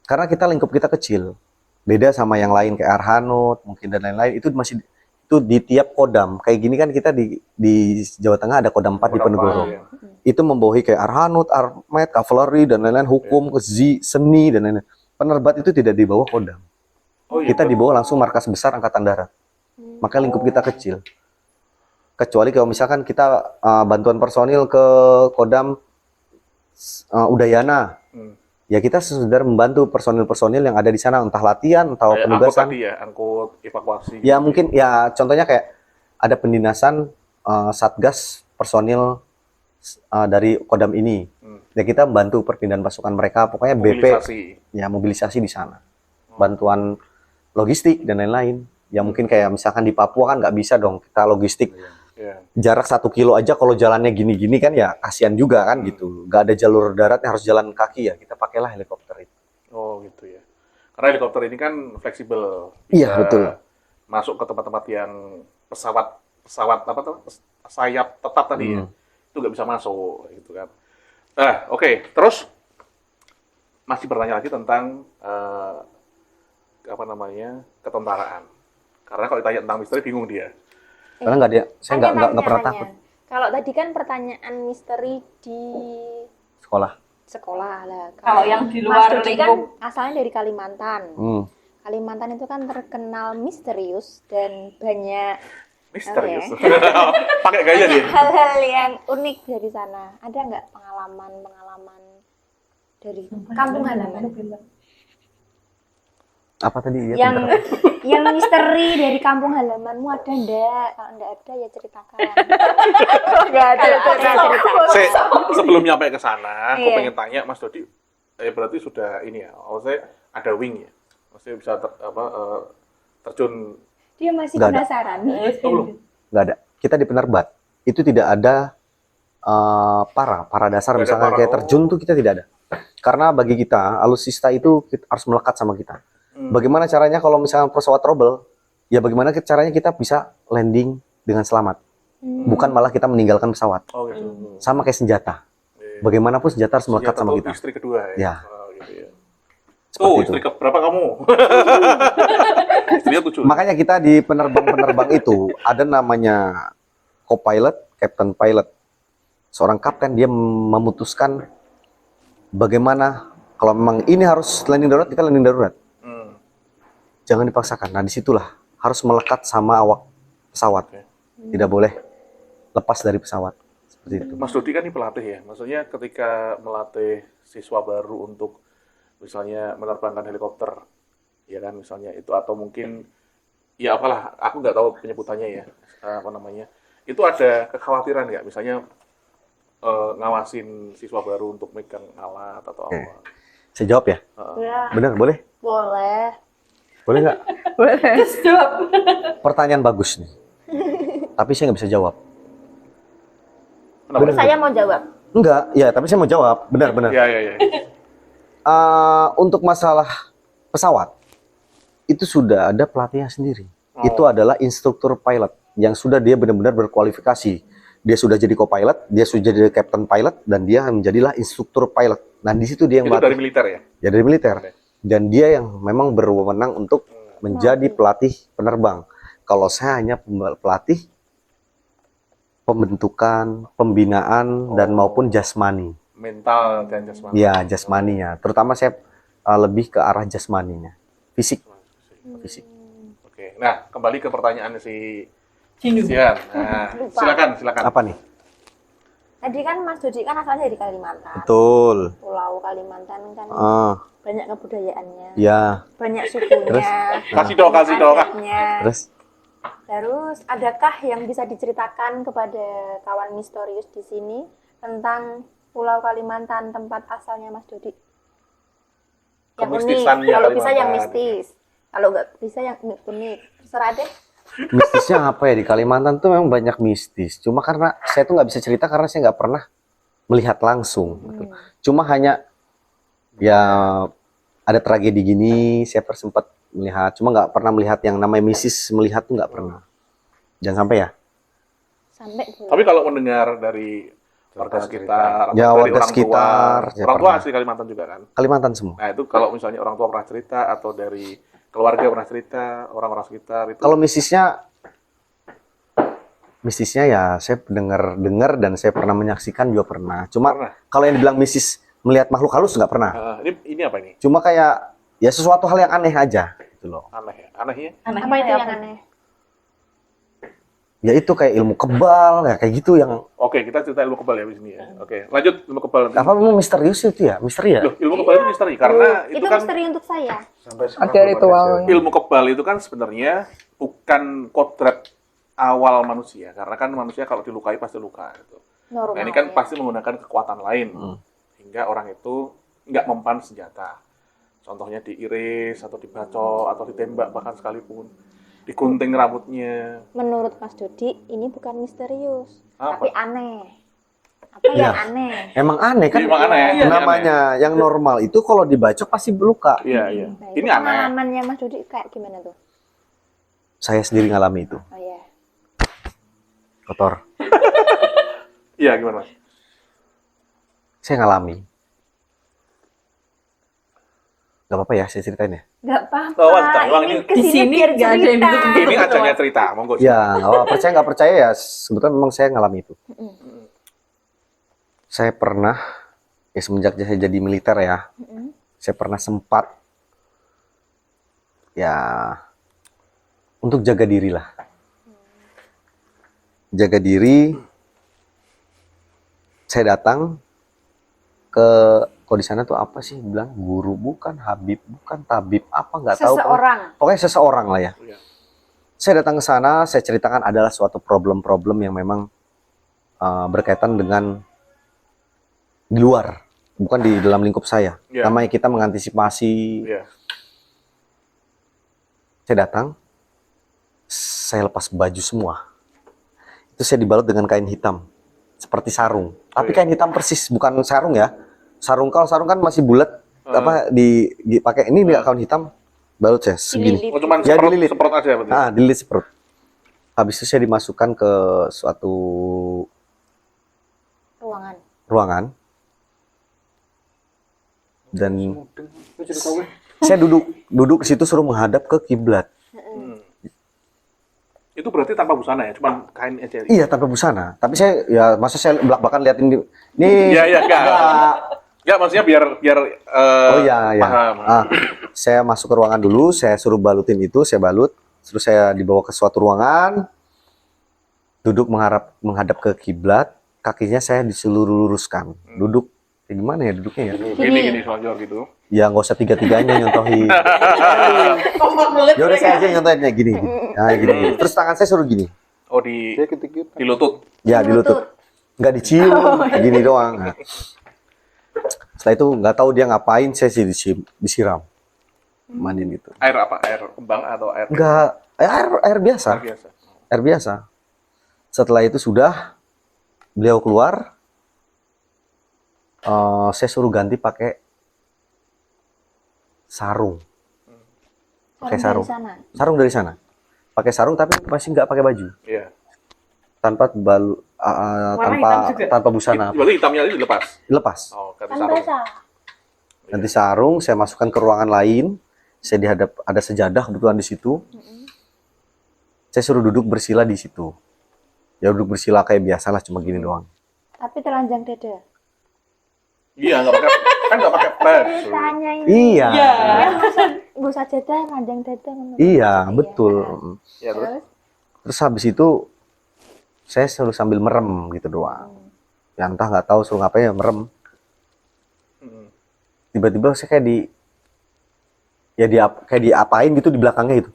Karena kita lingkup kita kecil, beda sama yang lain kayak Arhanud mungkin dan lain-lain itu masih itu di tiap kodam kayak gini kan kita di Jawa Tengah ada kodam 4 di Kodam Penegoro. Pak, ya. Itu membawahi kayak Arhanud, Armet, Kavaleri dan lain-lain, hukum, seni dan lain-lain. Penerbat itu tidak di bawah kodam. Oh iya. Kita di bawah langsung markas besar Angkatan Darat. Maka lingkup kita kecil. Kecuali kalau misalkan kita bantuan personil ke kodam Udayana, Hmm. ya kita sekedar membantu personil-personil yang ada di sana, entah latihan, entah Kayak angkut penugasan. tadi ya, angkut evakuasi. Ya mungkin ya contohnya kayak ada pendinasan satgas personil dari kodam ini. Hmm. Ya kita membantu perpindahan pasukan mereka, pokoknya BP Mobilisasi. ya mobilisasi di sana. Bantuan logistik dan lain-lain. Ya mungkin kayak misalkan di Papua kan nggak bisa dong kita logistik Ya. jarak 1 kilo aja kalau jalannya gini-gini kan ya kasihan juga kan gitu. Nggak ada jalur daratnya harus jalan kaki ya kita pakailah helikopter itu. Oh gitu ya. Karena helikopter ini kan fleksibel. Iya, Bisa betul. Masuk ke tempat-tempat yang pesawat apa tuh? Sayap tetap tadi ya. Itu nggak bisa masuk gitu kan. Oke. Terus masih bertanya lagi tentang ketentaraan. Karena kalau ditanya tentang misteri bingung dia. Karena nggak ada, saya nggak pernah Tanya. takut Kalau tadi kan pertanyaan misteri di sekolah. sekolah lah. Kalau yang di Mas luar Dodi lingkup. kan asalnya dari Kalimantan. Kalimantan itu kan terkenal misterius dan banyak Misterius. Oh, Pakai gaya dia. hal-hal yang unik dari sana. Ada nggak pengalaman dari kampung halaman Apa tadi ya? yang yang misteri dari kampung halamanmu ada ndak? Kalau ndak ada ya ceritakan. Nggak ada cerita. Sebelum nyampe ke sana, aku Iya. pengen tanya Mas Dodi, berarti sudah ini ya, maksudnya ada wing ya, maksudnya bisa terjun. Dia masih Nggak ada. penasaran. Oh, belum. Nggak ada. Kita di penerbat itu tidak ada para dasar Nggak ada misalnya para, kayak terjun tuh kita tidak ada. Karena bagi kita alutsista itu harus melekat sama kita. Bagaimana caranya kalau misalnya pesawat trouble? Ya bagaimana caranya kita bisa landing dengan selamat? Bukan malah kita meninggalkan pesawat. Oh gitu. Sama kayak senjata. Iya. Bagaimanapun senjata harus melekat Senjata sama tuh kita. istri kedua ya. Ya. Oh, gitu ya. Seperti Oh, itu. istri keberapa kamu? Istrinya 7. Makanya kita di penerbang-penerbang itu ada namanya co-pilot, captain pilot. Seorang kapten dia memutuskan bagaimana kalau memang ini harus landing darurat, kita landing darurat. Jangan dipaksakan. Nah, disitulah harus melekat sama awak pesawat. Oke. Tidak boleh lepas dari pesawat. Seperti itu. Mas Dodi kan ini pelatih ya. Maksudnya ketika melatih siswa baru untuk misalnya menerbangkan helikopter, ya kan misalnya itu, atau mungkin ya apalah, aku nggak tahu penyebutannya ya, apa namanya. Itu ada kekhawatiran nggak? Misalnya ngawasin siswa baru untuk megang alat atau Oke. apa? Saya jawab ya? Ya, Benar, boleh? boleh. Boleh nggak? Jawab. Pertanyaan bagus nih. Tapi saya nggak bisa jawab. Kenapa? Saya mau jawab. Enggak, ya tapi saya mau jawab. Benar-benar. Ya, ya, ya. Untuk masalah pesawat, itu sudah ada pelatihnya sendiri. Oh. Itu adalah instruktur pilot yang sudah dia benar-benar berkualifikasi. Dia sudah jadi co-pilot, dia sudah jadi captain pilot, dan dia menjadilah instruktur pilot. Nah, di situ dia yang Itu dari melatih. militer ya? Ya, dari militer. Oke. Dan dia yang memang berwenang untuk menjadi pelatih penerbang. Kalau saya hanya pelatih pembentukan, pembinaan, dan maupun jasmani. Mental dan jasmani. Ya, jasmaninya. Terutama saya lebih ke arah jasmaninya. Fisik. Fisik. Oke. Nah, kembali ke pertanyaan si Jindu. Sian. Nah, Lupa. silakan. Apa nih? Tadi kan Mas Dodi kan asalnya dari Kalimantan. Betul. Pulau Kalimantan kan banyak kebudayaannya, Ya. banyak sukunya, Kasih dong. adatnya. Terus Adakah yang bisa diceritakan kepada kawan misterius di sini tentang Pulau Kalimantan, tempat asalnya Mas Dodi? Yang unik, Kemistisannya kalau bisa yang Kalimantan. mistis, kalau nggak bisa yang unik. Terserah deh. mistisnya apa ya di Kalimantan tuh memang banyak mistis. Cuma karena saya tuh nggak bisa cerita karena saya nggak pernah melihat langsung. Gitu. Cuma hanya ya ada tragedi gini, saya sempat melihat. Cuma nggak pernah melihat yang namanya mistis, melihat tuh nggak pernah. Jangan sampai ya. Sampai belum. Tapi kalau mendengar dari warga sekitar, atau Ya, dari warga orang sekitar, tua, ya orang tua pernah. asli Kalimantan juga kan. Kalimantan semua. Nah, itu kalau misalnya orang tua pernah cerita atau dari keluarga pernah cerita, orang-orang sekitar itu. Kalau mistisnya ya saya dengar dan saya pernah menyaksikan juga pernah. Cuma Pernah? kalau yang dibilang mistis melihat makhluk halus nggak pernah. Ini apa ini? Cuma kayak ya sesuatu hal yang aneh aja gitu loh. Aneh ya? Anehnya? Apa itu yang aneh? Ya itu kayak ilmu kebal ya kayak gitu yang Oke, kita cerita ilmu kebal ya di sini ya. Oke, lanjut ilmu kebal. apa memang misterius itu ya? Misteri ya? Loh, ilmu kebal itu misteri karena itu itu kan misteri untuk saya. Sampai sekarang Ada belum ritualnya. jawaban. ilmu kebal itu kan sebenarnya bukan kodrat awal manusia, karena kan manusia kalau dilukai pasti luka gitu. Normal. Nah, ini kan ya. pasti menggunakan kekuatan lain hingga orang itu nggak mempan senjata. Contohnya diiris atau dibacok atau ditembak bahkan sekalipun, digunting rambutnya. Menurut Mas Dodi ini bukan misterius, Apa? tapi aneh. Apa yang Ya. aneh? Emang aneh kan? Emang aneh, iya, Namanya yang normal itu kalau dibacok pasti luka. Iya, iya. Nah, Ini itu aneh. pengalamannya Mas Dodi kayak gimana tuh? Saya sendiri ngalami itu. Oh ya. Kotor. Iya, gimana Mas? Saya ngalami. Gak apa-apa ya saya ceritain ya? Gak apa-apa. Oh, Wak, Wak, ini- kesini Di sini biar nggak ada yang cerita. ditutup. Ini ajangnya cerita, monggo. Ya, nggak apa-apa. Percaya nggak percaya ya, sebetulnya memang saya ngalami itu. Saya pernah, ya semenjak saya jadi militer ya, saya pernah sempat, ya, untuk jaga diri lah. Jaga diri, saya datang ke, kalau di sana tuh apa sih, bilang guru bukan, habib bukan, tabib apa nggak tahu. Seseorang. Pokoknya seseorang lah ya. Iya. Saya datang ke sana, saya ceritakan adalah suatu problem-problem yang memang berkaitan dengan di luar bukan di dalam lingkup saya. Iya. Namanya kita mengantisipasi. Iya. Saya datang, saya lepas baju semua. Itu saya dibalut dengan kain hitam, seperti sarung. Tapi iya. kain hitam persis, bukan sarung ya. Kalau sarung kan masih bulat, apa dipakai ini nggak kain hitam, balut saya segini. Oh, cuman Ya, dililit. semprot aja berarti. Dililit seperut. Habis itu saya dimasukkan ke suatu Ruangan. ruangan dan Mudeng. Lu jadi tahu, saya duduk ke situ suruh menghadap ke kiblat. Hmm. Itu berarti tanpa busana ya, cuman kain aja. Iya tanpa busana. Tapi saya ya masa saya belak-belakan liatin ini. Iya, iya, enggak. Enggak. Enggak, maksudnya biar Oh iya, iya. paham. Saya masuk ke ruangan dulu, saya suruh balutin itu, saya balut, terus saya dibawa ke suatu ruangan, duduk menghadap ke kiblat, kakinya saya disuruh luruskan, duduk, gimana ya duduknya ya? Gini selonjor gitu. Ya nggak usah tiga-tiganya nyontohin. Kompak banget. Ya udah saya aja nyontohinnya gini, nah gini. Terus tangan saya suruh gini, Oh, di dia gitu-gitu. lutut. ya di lutut, nggak dicium, gini doang. Nah. Setelah itu nggak tahu dia ngapain, saya sih disiram, mandiin gitu. Air apa? Air kembang atau air Enggak, air biasa. air biasa? Air biasa. Setelah itu sudah beliau keluar, saya suruh ganti pakai sarung. Pakai sarung. Dari sana. Sarung dari sana. Pakai sarung tapi masih nggak pakai baju. Iya. Tanpa hitam juga? tanpa busana. Berarti hitamnya itu dilepas. Lepas. Oh, ganti Kan sarung. basah. Ganti sarung, saya masukkan ke ruangan lain. Saya dihadap ada sejadah kebetulan di situ. Saya suruh duduk bersila di situ. Ya duduk bersila kayak biasalah cuma gini doang. Tapi telanjang dada. Iya, nggak pakai kan nggak pakai pers. Ceritanya ini. Iya. Iya. Ya, masa nggak usah jeda, telanjang dada. menurut Iya, saya. betul. Ya, terus. Terus, Terus habis itu saya suruh sambil merem gitu doang. Ya entah nggak tahu suruh ngapain ya merem. Hmm. Tiba-tiba saya kayak kayak diapain gitu di belakangnya gitu.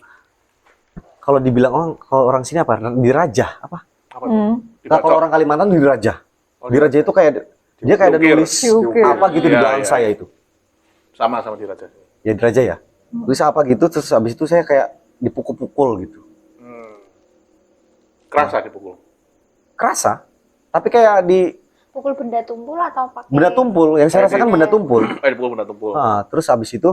Kalau dibilang kalau orang sini apa? Dirajah apa? Apa tuh? Nah, kalau orang Kalimantan dirajah. Oh, Dirajah itu kayak dia kayak ada Diukir. nulis Diukir. apa gitu di Iya, belakang iya. saya itu. sama di Raja. Ya dirajah ya. Tulis apa gitu terus habis itu saya kayak dipukul-pukul gitu. Hmm. Kerasa dipukul. Kerasa. Tapi kayak di pukul benda tumpul atau pakai benda tumpul, yang saya rasakan benda tumpul. Dipukul benda tumpul. Terus habis itu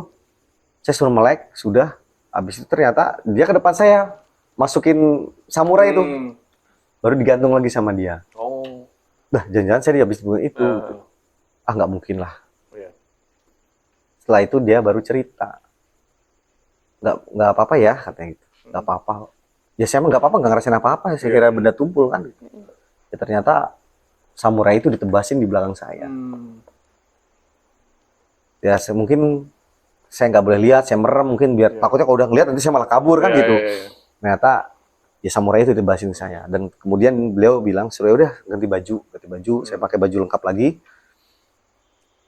saya suruh melek, sudah. Habis itu ternyata dia ke depan saya masukin samurai itu, Hmm. baru digantung lagi sama dia. Oh. Dah, jangan-jangan saya habis bunuh itu. Ah. Nggak mungkin lah. Iya. Setelah itu dia baru cerita, nggak apa-apa ya katanya gitu, nggak apa-apa. Ya saya emang nggak apa-apa, nggak ngerasain apa-apa. Saya kira benda tumpul kan. Ya ternyata samurai itu ditebasin di belakang saya. Hmm. Ya mungkin saya nggak boleh lihat, saya merem mungkin biar takutnya kalau udah ngeliat nanti saya malah kabur kan Iya, gitu. iya, iya. Ternyata ya samurai itu ditebasin saya dan kemudian beliau bilang suruh udah ganti baju, saya pakai baju lengkap lagi.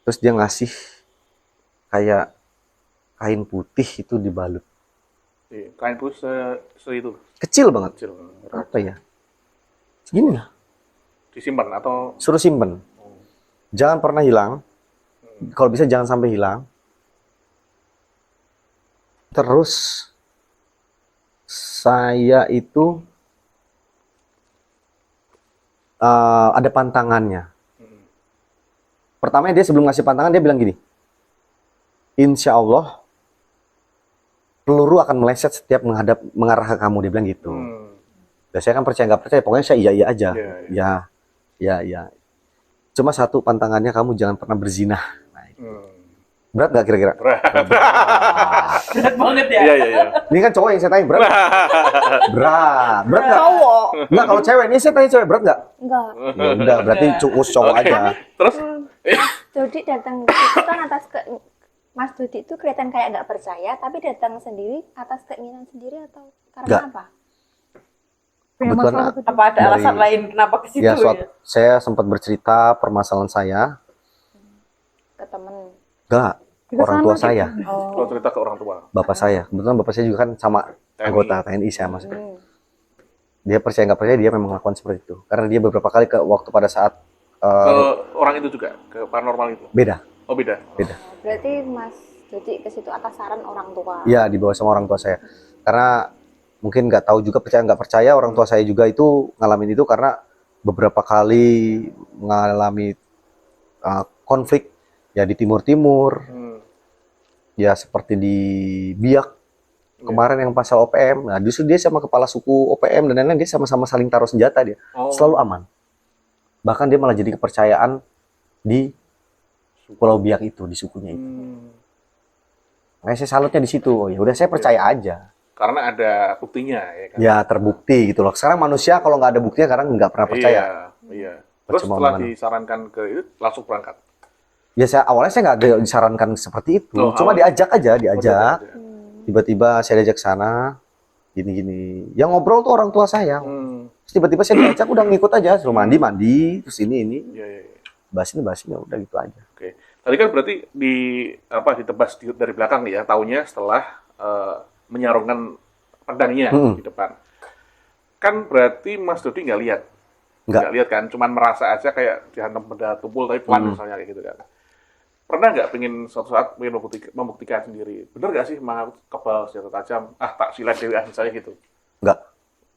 Terus dia ngasih kayak kain putih itu dibalut, Iya. Kain putih itu kecil banget. kecil. Apa ya? Segini lah, Disimpan atau suruh simpen. Jangan pernah hilang. Kalau bisa jangan sampai hilang. Terus saya itu ada pantangannya. Pertama dia sebelum ngasih pantangan dia bilang gini, Insya Allah peluru akan meleset setiap mengarah ke kamu, dia bilang gitu. Dan saya kan percaya nggak percaya, pokoknya saya iya aja. Ya. Cuma satu pantangannya, kamu jangan pernah berzina. Berat nggak kira-kira? Berat banget ya. Iya. Ini kan cowok yang saya tanya, berat? Berat nggak? Cowok. Nggak, kalau cewek, ini saya tanya cewek, berat nggak? enggak. Ya udah, berarti cukup cowok Oke. aja. Terus Dodi datang itu kan atas ke Mas Dodi itu kelihatan kayak nggak percaya, tapi datang sendiri atas keinginan sendiri atau karena Nggak. apa? Kebetulan Apa ada Dari- alasan lain kenapa ke situ ya, ya? saya sempat bercerita permasalahan saya. Ke temen. Enggak, orang tua saya, lo cerita ke orang tua. bapak saya. Kebetulan bapak saya juga kan sama TNI. anggota TNI saya mas. Dia percaya nggak percaya dia memang melakukan seperti itu. Karena dia beberapa kali waktu pada saat Ke orang itu juga, ke paranormal itu. beda. Oh beda. Berarti Mas Dodi ke situ atas saran orang tua. Iya, dibawa sama orang tua saya. Karena mungkin nggak tahu juga, percaya nggak percaya, orang tua saya juga itu ngalamin itu karena beberapa kali mengalami konflik ya di Timur-Timur, ya seperti di Biak kemarin yang pasal OPM. Nah, justru dia sama kepala suku OPM dan lain-lain, dia sama-sama saling taruh senjata dia. Oh. Selalu aman. Bahkan dia malah jadi kepercayaan di Pulau Biak itu, di sukunya itu. Nah, saya salutnya di situ. Oh, ya udah saya percaya aja. Karena ada buktinya ya kan. Ya terbukti gitu loh. Sekarang manusia kalau nggak ada buktinya kadang nggak pernah percaya. Iya. Terus Percuma setelah mana. disarankan ke itu langsung berangkat. Ya awalnya saya nggak ada disarankan seperti itu. Oh, Cuma awalnya. diajak aja, diajak. Oh, Tiba-tiba saya diajak sana, gini-gini. Yang ngobrol tuh orang tua saya. Hmm. Terus tiba-tiba saya diajak, udah ngikut aja. Suruh mandi, terus ini. Iya. Bahas ini, udah gitu aja. Oke. Tadi kan berarti ditebas dari belakang ya, taunya setelah menyarungkan pedangnya di depan. Kan berarti Mas Dodi nggak lihat. Nggak. Nggak lihat kan, cuman merasa aja kayak dihantam benda tumpul tapi pelan misalnya kayak gitu kan. Pernah nggak pengen suatu saat pengen membuktikan sendiri? Bener nggak sih mah kebal senjata tajam? Tak silat dewi misalnya gitu. Nggak.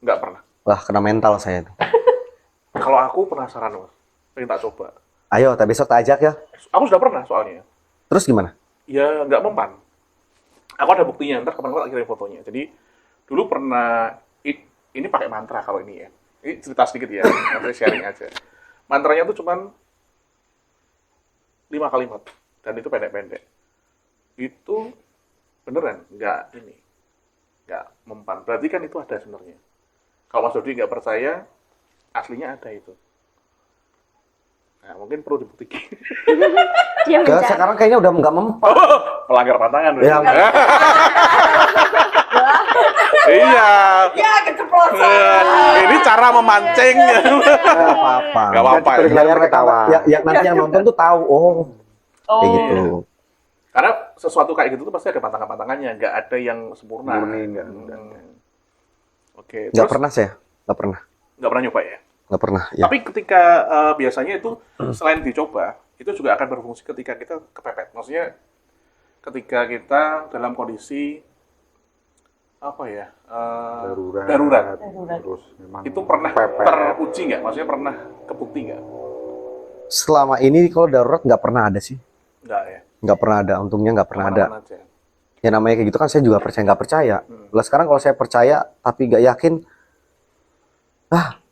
Nggak pernah. Wah, kena mental saya itu. Kalau aku penasaran Mas, pengen tak coba. Ayo, besok tak ajak ya. Aku sudah pernah soalnya. Terus gimana? Ya nggak mempan. Aku ada buktinya, ntar kapan-kapan tak kirim fotonya. Jadi dulu pernah ini pakai mantra kalau ini ya. Ini cerita sedikit ya, nanti sharing aja. Mantranya tuh cuman 5 kalimat dan itu pendek-pendek. Itu beneran nggak mempan. Berarti kan itu ada sebenarnya. Kalau Mas Dodi nggak percaya, aslinya ada itu. Nah, mungkin perlu dibuktikan. Dia mencari. Sekarang kayaknya udah nggak mempan. Pelanggar pantangan. Ya, Iya. Ya, keceplosan. Ini cara memancing. Nggak apa-apa. Nggak apa-apa. Jadi Biar layar mereka ketawa. yang nanti yang nonton tuh tahu, kayak gitu. Karena sesuatu kayak gitu tuh pasti ada pantangan-pantangannya, nggak ada yang sempurna. Murni, nggak. Oke, Nggak terus pernah saya, nggak pernah nyoba ya. nggak pernah. Ya. Tapi ketika biasanya itu selain dicoba, itu juga akan berfungsi ketika kita kepepet. Maksudnya ketika kita dalam kondisi apa ya? Darurat. Terus memang Itu pernah pepet. teruji nggak? Maksudnya pernah kebukti nggak? Selama ini kalau darurat nggak pernah ada sih, Nggak ya. nggak pernah ada. Untungnya nggak pernah ada. Aman-aman aja. Ya namanya kayak gitu kan saya juga percaya nggak percaya. Lah sekarang kalau saya percaya tapi nggak yakin,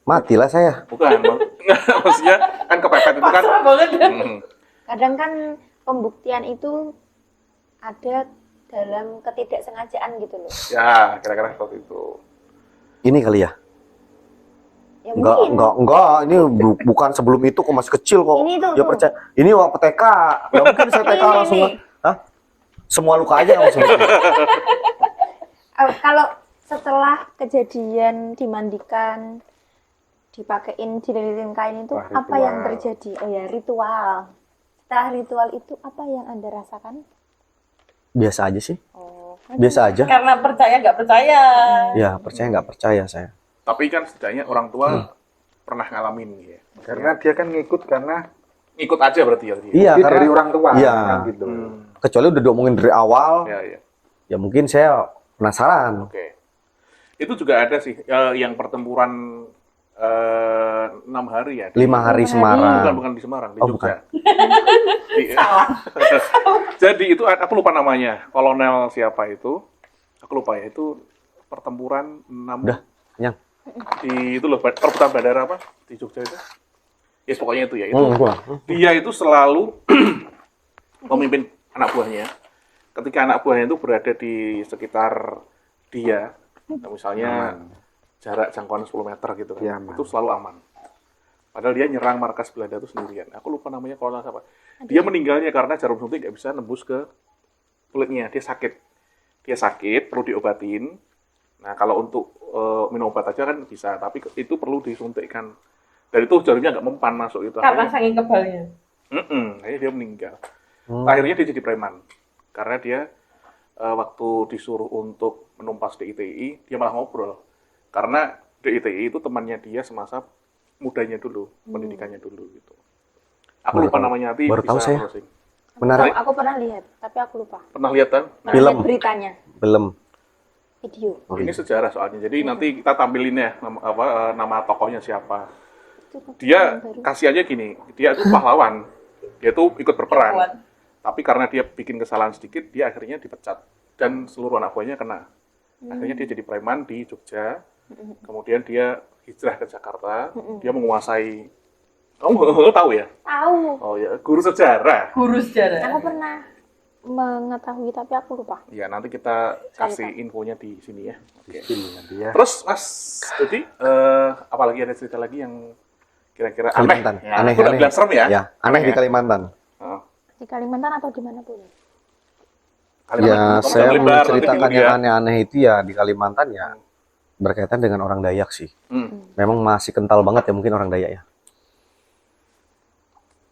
matilah saya. Bukan, maksudnya kan kepepet itu kan. Pasrah banget ya. Kadang kan pembuktian itu ada dalam ketidaksengajaan gitu loh. Ya, kira-kira seperti itu. Ini kali ya? Ya mungkin. Enggak. Ini bukan sebelum itu kok, masih kecil kok. Ini tuh, Ya tuh. percaya. Ini waktu TK. Nggak mungkin saya TK Ini, langsung. ini. Hah? Semua luka aja langsung. Kalau setelah kejadian dimandikan, dipakein, dililitin kain itu, Wah, apa ritual. yang terjadi? Oh ya, ritual. Setelah ritual itu, apa yang Anda rasakan? Biasa aja sih. Oh, Biasa aja. Karena percaya nggak percaya. Ya, percaya nggak percaya saya. Tapi kan setidaknya orang tua pernah ngalamin ya. Karena dia kan ngikut karena Ikut aja berarti ya dia. Iya, itu karena dari orang tua. Iya. kan gitu. kecuali udah diomongin dari awal, Ya. ya mungkin saya penasaran. Oke. Itu juga ada sih yang pertempuran 6 hari ya. 5 hari Semarang. Bukan di Semarang, di Oh, Jogja. Jadi itu aku lupa namanya. Kolonel siapa itu? Aku lupa ya. Itu pertempuran 6 Udah, kenyang. di itu loh perebutan bandara apa di Jogja itu. Ya pokoknya itu ya. Itu Gua. dia itu selalu memimpin anak buahnya. Ketika anak buahnya itu berada di sekitar dia, misalnya jarak jangkauan 10 meter gitu kan, Dia aman. itu selalu aman. Padahal dia nyerang markas Belanda itu sendirian. Aku lupa namanya kolonel siapa. Dia meninggalnya karena jarum suntik nggak bisa nembus ke kulitnya. Dia sakit, perlu diobatin. Nah kalau untuk minum obat aja kan bisa, tapi itu perlu disuntikkan. Dan itu jarumnya nggak mempan masuk itu. Karena saking kebalnya. Akhirnya dia meninggal. Akhirnya dia jadi preman. Karena dia waktu disuruh untuk menumpas DITI, dia malah ngobrol. Karena DITI itu temannya dia semasa mudanya dulu, pendidikannya dulu gitu. Aku Baru lupa tahu. namanya, nanti Baru bisa tahu saya. browsing. Menarik. Aku pernah lihat, tapi aku lupa. Pernah lihat kan? Pernah Film. lihat beritanya, Belum. video. Ini sejarah soalnya. Jadi nanti kita tampilin ya nama tokohnya siapa. Itu tuh Dia yang baru. kasih aja gini, dia itu pahlawan. Dia tuh ikut berperang. Jagoan. Tapi karena dia bikin kesalahan sedikit, dia akhirnya dipecat dan seluruh anak buahnya kena. Akhirnya dia jadi preman di Jogja. Kemudian dia hijrah ke Jakarta. Dia menguasai. Kamu tahu ya? Tahu. Oh ya, guru sejarah. Guru sejarah. Aku pernah mengetahui, tapi aku lupa. Ya, nanti kita kasih infonya di sini ya. Oke. Ini nanti ya. Terus Mas, jadi apalagi ada cerita lagi yang kira-kira Kalimantan. aneh? Ya, Aneh, aku udah aneh. bilang serem ya? Ya, aneh di ya? Kalimantan. Oh. Di Kalimantan atau di mana pun. Kamu Ya, saya jangan lebar, nanti menceritakan bingung yang dia. aneh-aneh itu ya di Kalimantan ya berkaitan dengan orang Dayak sih. Memang masih kental banget ya mungkin orang Dayak ya.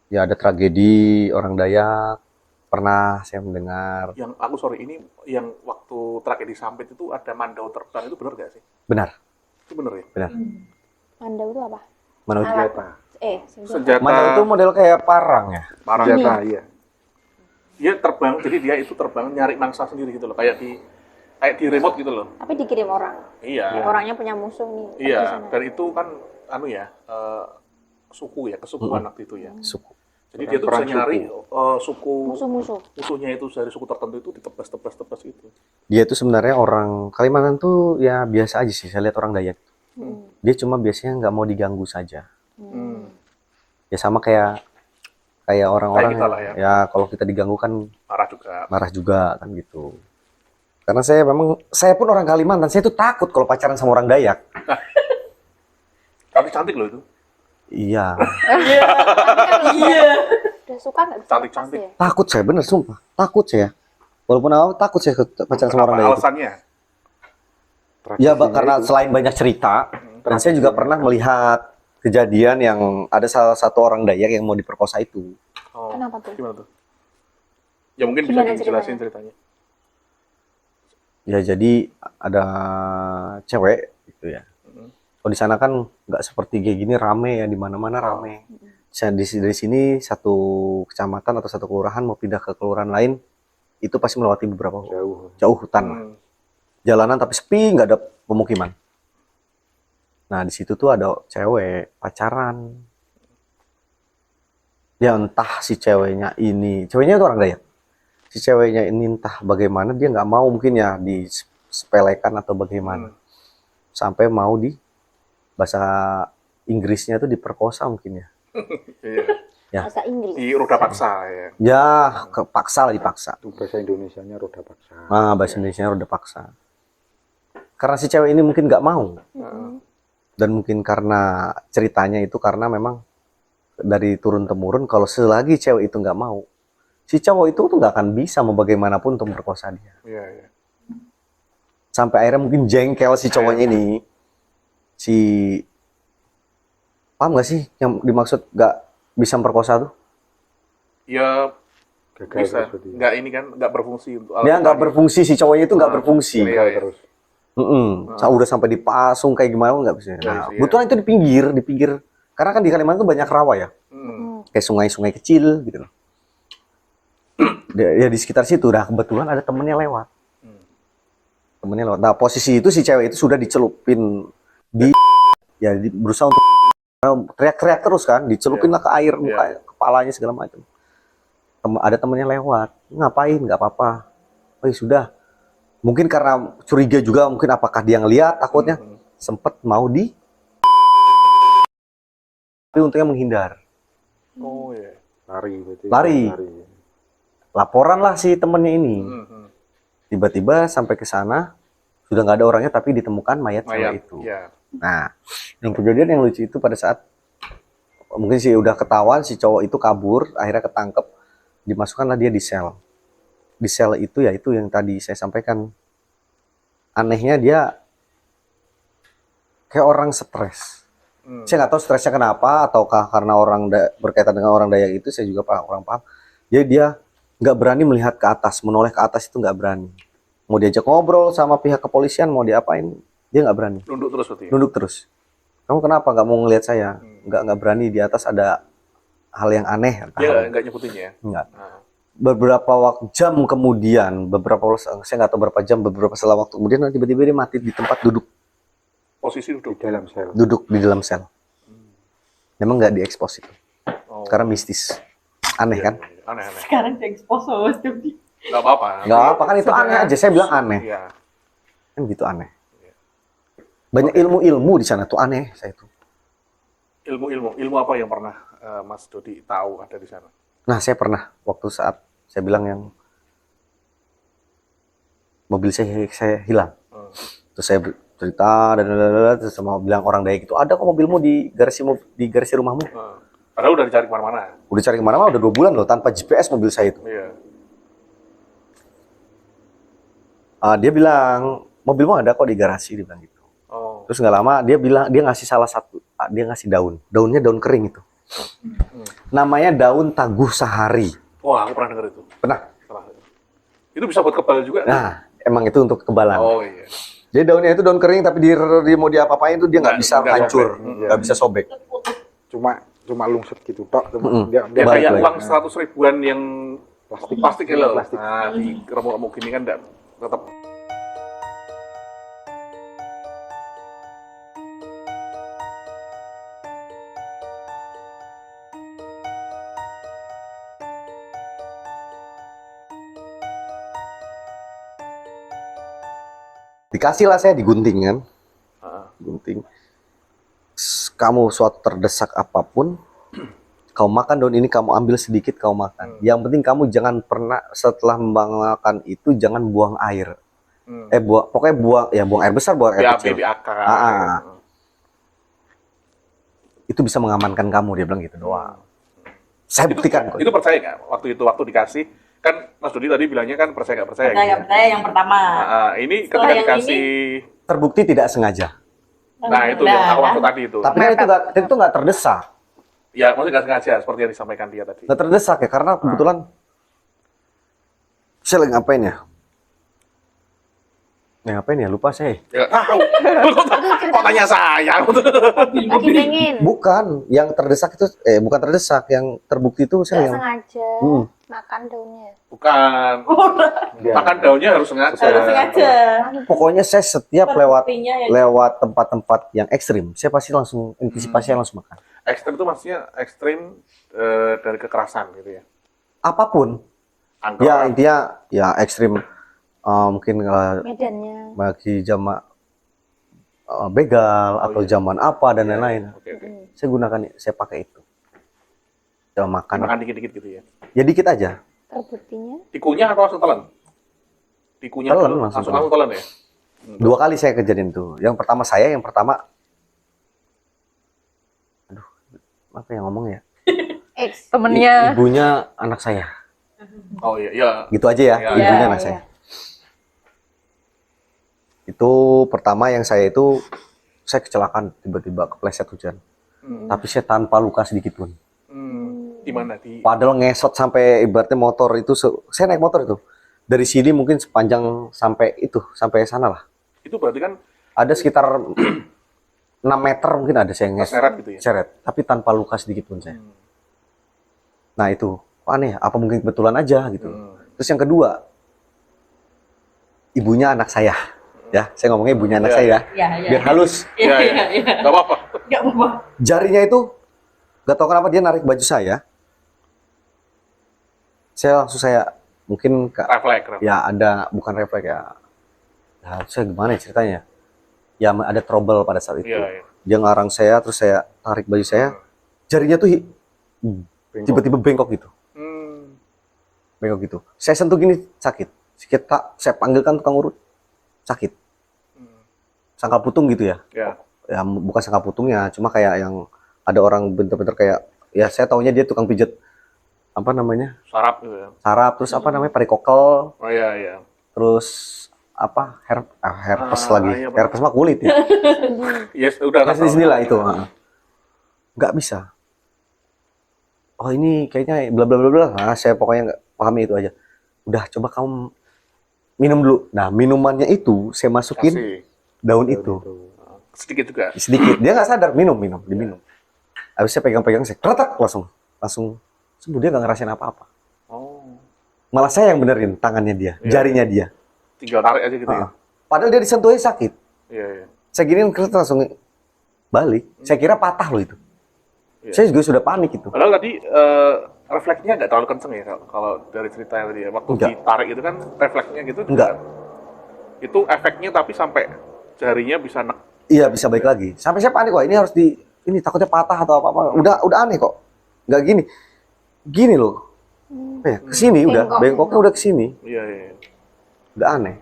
Ya ada tragedi orang Dayak, pernah saya mendengar. Yang aku sorry, ini yang waktu tragedi Sampit itu ada mandau terbang, itu benar gak sih? Benar, Itu benar ya? benar. Mandau itu apa? Mana Alat. Senjata. Senjata. Senjata Mana itu model kayak parang ya? parang. Senjata, iya. Dia terbang, jadi dia itu terbang nyari mangsa sendiri gitu loh, kayak di remote gitu loh. Tapi dikirim orang. Iya. Orangnya punya musuh nih. pergi Iya, sana. dan itu kan anu ya, suku ya, kesukuan waktu itu ya. Suku. Jadi dia tuh bisa Perang nyari suku Musuh-musuh. musuhnya itu dari suku tertentu itu ditebas gitu. Dia itu sebenarnya orang Kalimantan tuh ya biasa aja sih. Saya lihat orang Dayak. Dia cuma biasanya nggak mau diganggu saja. Ya sama kayak orang-orang Kayak kita lah ya. ya kalau kita diganggu kan Marah juga. marah juga kan gitu. Karena saya pun orang Kalimantan, saya tuh takut kalau pacaran sama orang Dayak. Tapi cantik loh itu. Iya, Iya. Udah suka nggak bisa Cantik-cantik. lepas ya? takut saya bener sumpah, takut saya. Walaupun awal takut saya pacaran sama orang Kenapa Dayak. itu. alasannya? Ya, Tradisinya karena itu. selain banyak cerita, dan saya juga pernah melihat kejadian yang ada salah satu orang Dayak yang mau diperkosa itu. Oh, Kenapa tuh? gimana tuh? Ya mungkin Gimana bisa dijelasin ceritanya. Ya jadi ada cewek gitu ya. Kalau di sana kan nggak seperti kayak gini rame ya, di mana-mana rame. Dari sini satu kecamatan atau satu kelurahan mau pindah ke kelurahan lain itu pasti melewati beberapa jauh. hutan lah. Jalanan tapi sepi, nggak ada pemukiman. Nah di situ tuh ada cewek pacaran. Ya entah si ceweknya itu orang Dayak. Si ceweknya ini entah bagaimana dia nggak mau mungkin ya disepelekan atau bagaimana. Sampai mau di bahasa Inggrisnya tuh diperkosa mungkin ya. Iya. Ya. Bahasa Inggris. Di roda paksa ya. Ya kepaksa lah dipaksa. Itu bahasa Indonesianya roda paksa. Nah bahasa Indonesia udah paksa. Karena si cewek ini mungkin nggak mau. Dan mungkin karena ceritanya itu karena memang dari turun temurun kalau selagi cewek itu nggak mau, si cowok itu tuh nggak akan bisa mau bagaimanapun untuk memperkosa dia. Iya, iya. Sampai akhirnya mungkin jengkel si cowoknya ini, paham nggak sih yang dimaksud nggak bisa memperkosa tuh? Ya Gagal bisa. terus berarti. Nggak ini kan, nggak berfungsi untuk alat Dia nggak tumbang. berfungsi, si cowoknya itu nggak berfungsi. Iya, iya. Terus. Udah sampai dipasung kayak gimana nggak bisa. Nah, Iya. kebetulan itu di pinggir. Karena kan di Kalimantan tuh banyak rawa ya, kayak sungai-sungai kecil gitu loh. Ya di sekitar situ, udah kebetulan ada temennya lewat. Nah posisi itu si cewek itu sudah dicelupin berusaha untuk teriak-teriak terus kan, dicelupin lah ke air, muka, kepalanya segala macam. Ada temennya lewat, ngapain? Nggak apa-apa. Oh ya sudah. Mungkin karena curiga juga, mungkin apakah dia ngeliat, takutnya sempet mau tapi untungnya menghindar. Oh iya. Lari berarti. Lari. Laporan lah si temennya ini. Tiba-tiba sampai ke sana sudah nggak ada orangnya tapi ditemukan mayat cewek itu. Iya. Nah, yang kejadian yang lucu itu pada saat mungkin sih udah ketahuan si cowok itu kabur, akhirnya ketangkep, dimasukkanlah dia di sel. Di sel itu ya itu yang tadi saya sampaikan. Anehnya dia kayak orang stres. Saya nggak tahu stresnya kenapa, ataukah karena berkaitan dengan orang Dayak itu, saya juga kurang paham. Jadi dia nggak berani melihat ke atas, menoleh ke atas itu nggak berani. Mau diajak ngobrol sama pihak kepolisian, mau diapain, dia nggak berani. Nunduk terus berarti. Nunduk terus. Kamu kenapa nggak mau ngelihat saya? Nggak berani, di atas ada hal yang aneh. Dia nggak nyebutin ya. Enggak. Nah. Beberapa jam kemudian, saya nggak tahu berapa jam, beberapa setelah waktu kemudian tiba-tiba dia mati di tempat Posisi Di duduk. dalam sel. duduk di dalam sel. Memang nggak diekspos itu, Oh. karena mistis, aneh kan? Aneh-aneh. Sekarang diekspos sama Mas Dodi. Nggak apa-apa. Nggak apa kan itu aneh aja, saya bilang aneh, Iya. kan gitu aneh. Banyak ilmu-ilmu di sana tuh aneh saya tuh. Ilmu apa yang pernah Mas Dodi tahu ada di sana? Nah saya pernah waktu saat saya bilang yang mobil saya hilang, Hmm. terus saya cerita dan terus sama bilang orang Dayak itu ada kok mobilmu di garasi rumahmu. Padahal udah dicari kemana-mana. Udah cari kemana-mana udah 2 bulan loh tanpa GPS mobil saya itu. Iya. Dia bilang mobilmu ada kok di garasi, dia bilang gitu. Oh. Terus nggak lama dia bilang dia ngasih dia ngasih daunnya daun kering itu. Namanya daun taguh sahari. Wah, aku pernah dengar itu. Pernah? Pernah. Itu bisa buat kebal juga. Nah, emang itu untuk kekebalan. Oh iya. Jadi daunnya itu daun kering tapi dia mau diapa-apain itu dia nggak bisa Nggak hancur, sobek. nggak bisa sobek. Cuma lungset gitu tok. Mm-mm. Dia Balik kayak lagi. uang 100 ribuan yang plastik gitu loh. Plastik. Nah, di remuk-remuk gini kan tetap. Dikasih lah saya digunting kan, gunting. Kamu suatu terdesak apapun, kau makan daun ini, kamu ambil sedikit, kau makan. Yang penting kamu jangan pernah setelah makan itu jangan buang air. Pokoknya buang air besar, buang air BAB, kecil. BAK. Itu bisa mengamankan kamu, dia bilang gitu doang. Saya buktikan kok. Itu percaya nggak? Waktu dikasih, kan Mas Dodi tadi bilangnya kan percaya nggak percaya. Percaya gitu nggak percaya yang pertama. Ini ketika Setelah yang dikasih, Terbukti tidak sengaja. nah itu yang aku maksud tadi itu. Tapi kan itu nggak terdesak. Ya, maksudnya nggak sengaja seperti yang disampaikan dia tadi. Nggak terdesak ya, karena kebetulan saya lagi ngapain ya? Ngapain ya? Lupa saya. Ya, tahu. Kok tanya saya? Lagi pengen. Bukan, yang terdesak itu bukan terdesak, yang terbukti itu Nggak saya yang sengaja Hmm. makan daunnya. Bukan. Dia- Makan daunnya harus sengaja. Harus sengaja. pokoknya saya setiap Terbuktinya ya. lewat tempat-tempat yang ekstrim, saya pasti langsung antisipasi langsung makan. Ekstrim itu maksudnya ekstrim dari kekerasan gitu ya. Apapun. Angker. Ya intinya ya ekstrim mungkin Medannya. bagi zaman begal atau iya. zaman apa dan lain-lain. Oke, oke. Saya pakai itu. Saya makan. Makan dikit-dikit gitu ya. Ya dikit aja. Terbuktinya. Dikunyah atau langsung telan? Dikunyah Telan, dulu, langsung langsung telan ya? 2 kali saya kejadian itu. Yang pertama apa yang ngomong ya? Temennya. Ibunya anak saya. Oh iya, iya. Gitu aja ya, Iya, ibunya iya, anak saya. Itu pertama yang saya saya kecelakaan tiba-tiba kepleset hujan. Tapi saya tanpa luka sedikit pun. Di mana? Di Padahal ngesot sampai ibaratnya motor itu saya naik motor itu. Dari sini mungkin sepanjang sampai sana lah. itu berarti kan Ada sekitar 6 meter mungkin ada saya seret gitu ya. seret, tapi tanpa luka sedikit pun saya. Nah itu aneh, apa mungkin kebetulan aja gitu. Terus yang kedua, ibunya anak saya, ya saya ngomongnya ibunya anak Iya, saya ya, Iya, iya. biar halus. Iya, iya. Gak apa-apa. Nggak apa-apa. Jarinya itu, gak tahu kenapa dia narik baju saya. Saya mungkin Refleks. ya ada bukan refleks ya. Ya saya gimana ya ceritanya? Ya ada trouble pada saat itu. Iya, iya. Dia ngarang saya, terus saya tarik baju saya, jarinya tuh tiba-tiba bengkok gitu. Bengkok gitu. Saya sentuh gini sakit. Saya panggilkan tukang urut. Sakit. Sangkal putung gitu ya. Ya. Ya bukan sangkal putungnya, cuma kayak yang ada orang bener-bener kayak ya saya taunya dia tukang pijet apa namanya? Sarap gitu ya. Sarap, terus apa namanya? Perikokel, Oh iya, iya. terus apa? Herpes lagi. iya, Herpes mah kulit ya. Yes, udah. Nah, di sinilah itu. Nggak bisa. Oh ini kayaknya bla bla bla bla. Nah, saya pokoknya nggak pahami itu aja. Udah coba kamu minum dulu. Nah minumannya itu saya masukin Kasih. daun itu Sedikit juga. sedikit. Dia nggak sadar diminum. Habis saya pegang-pegang saya kretek langsung langsung sembuh, dia nggak ngerasain apa-apa. Oh. Malah saya yang benerin tangannya dia, Iya. jarinya dia. Tinggal tarik aja gitu ya. Heeh. Padahal dia disentuhnya sakit. Iya, iya. Saya giniin langsung balik. Saya kira patah loh itu. Iya. Saya juga sudah panik itu. Padahal tadi refleksnya nggak terlalu kenceng ya kalau dari ceritanya tadi ya. Waktu Enggak. ditarik itu kan refleksnya gitu. Enggak. Itu efeknya tapi sampai jarinya bisa Iya, bisa balik lagi. Sampai saya panik, wah ini harus ini takutnya patah atau apa-apa. Udah aneh kok. Nggak gini. Gini loh. Apa ya? Kesini udah. Bengkok. Bengkoknya udah kesini. Iya, iya. Udah aneh.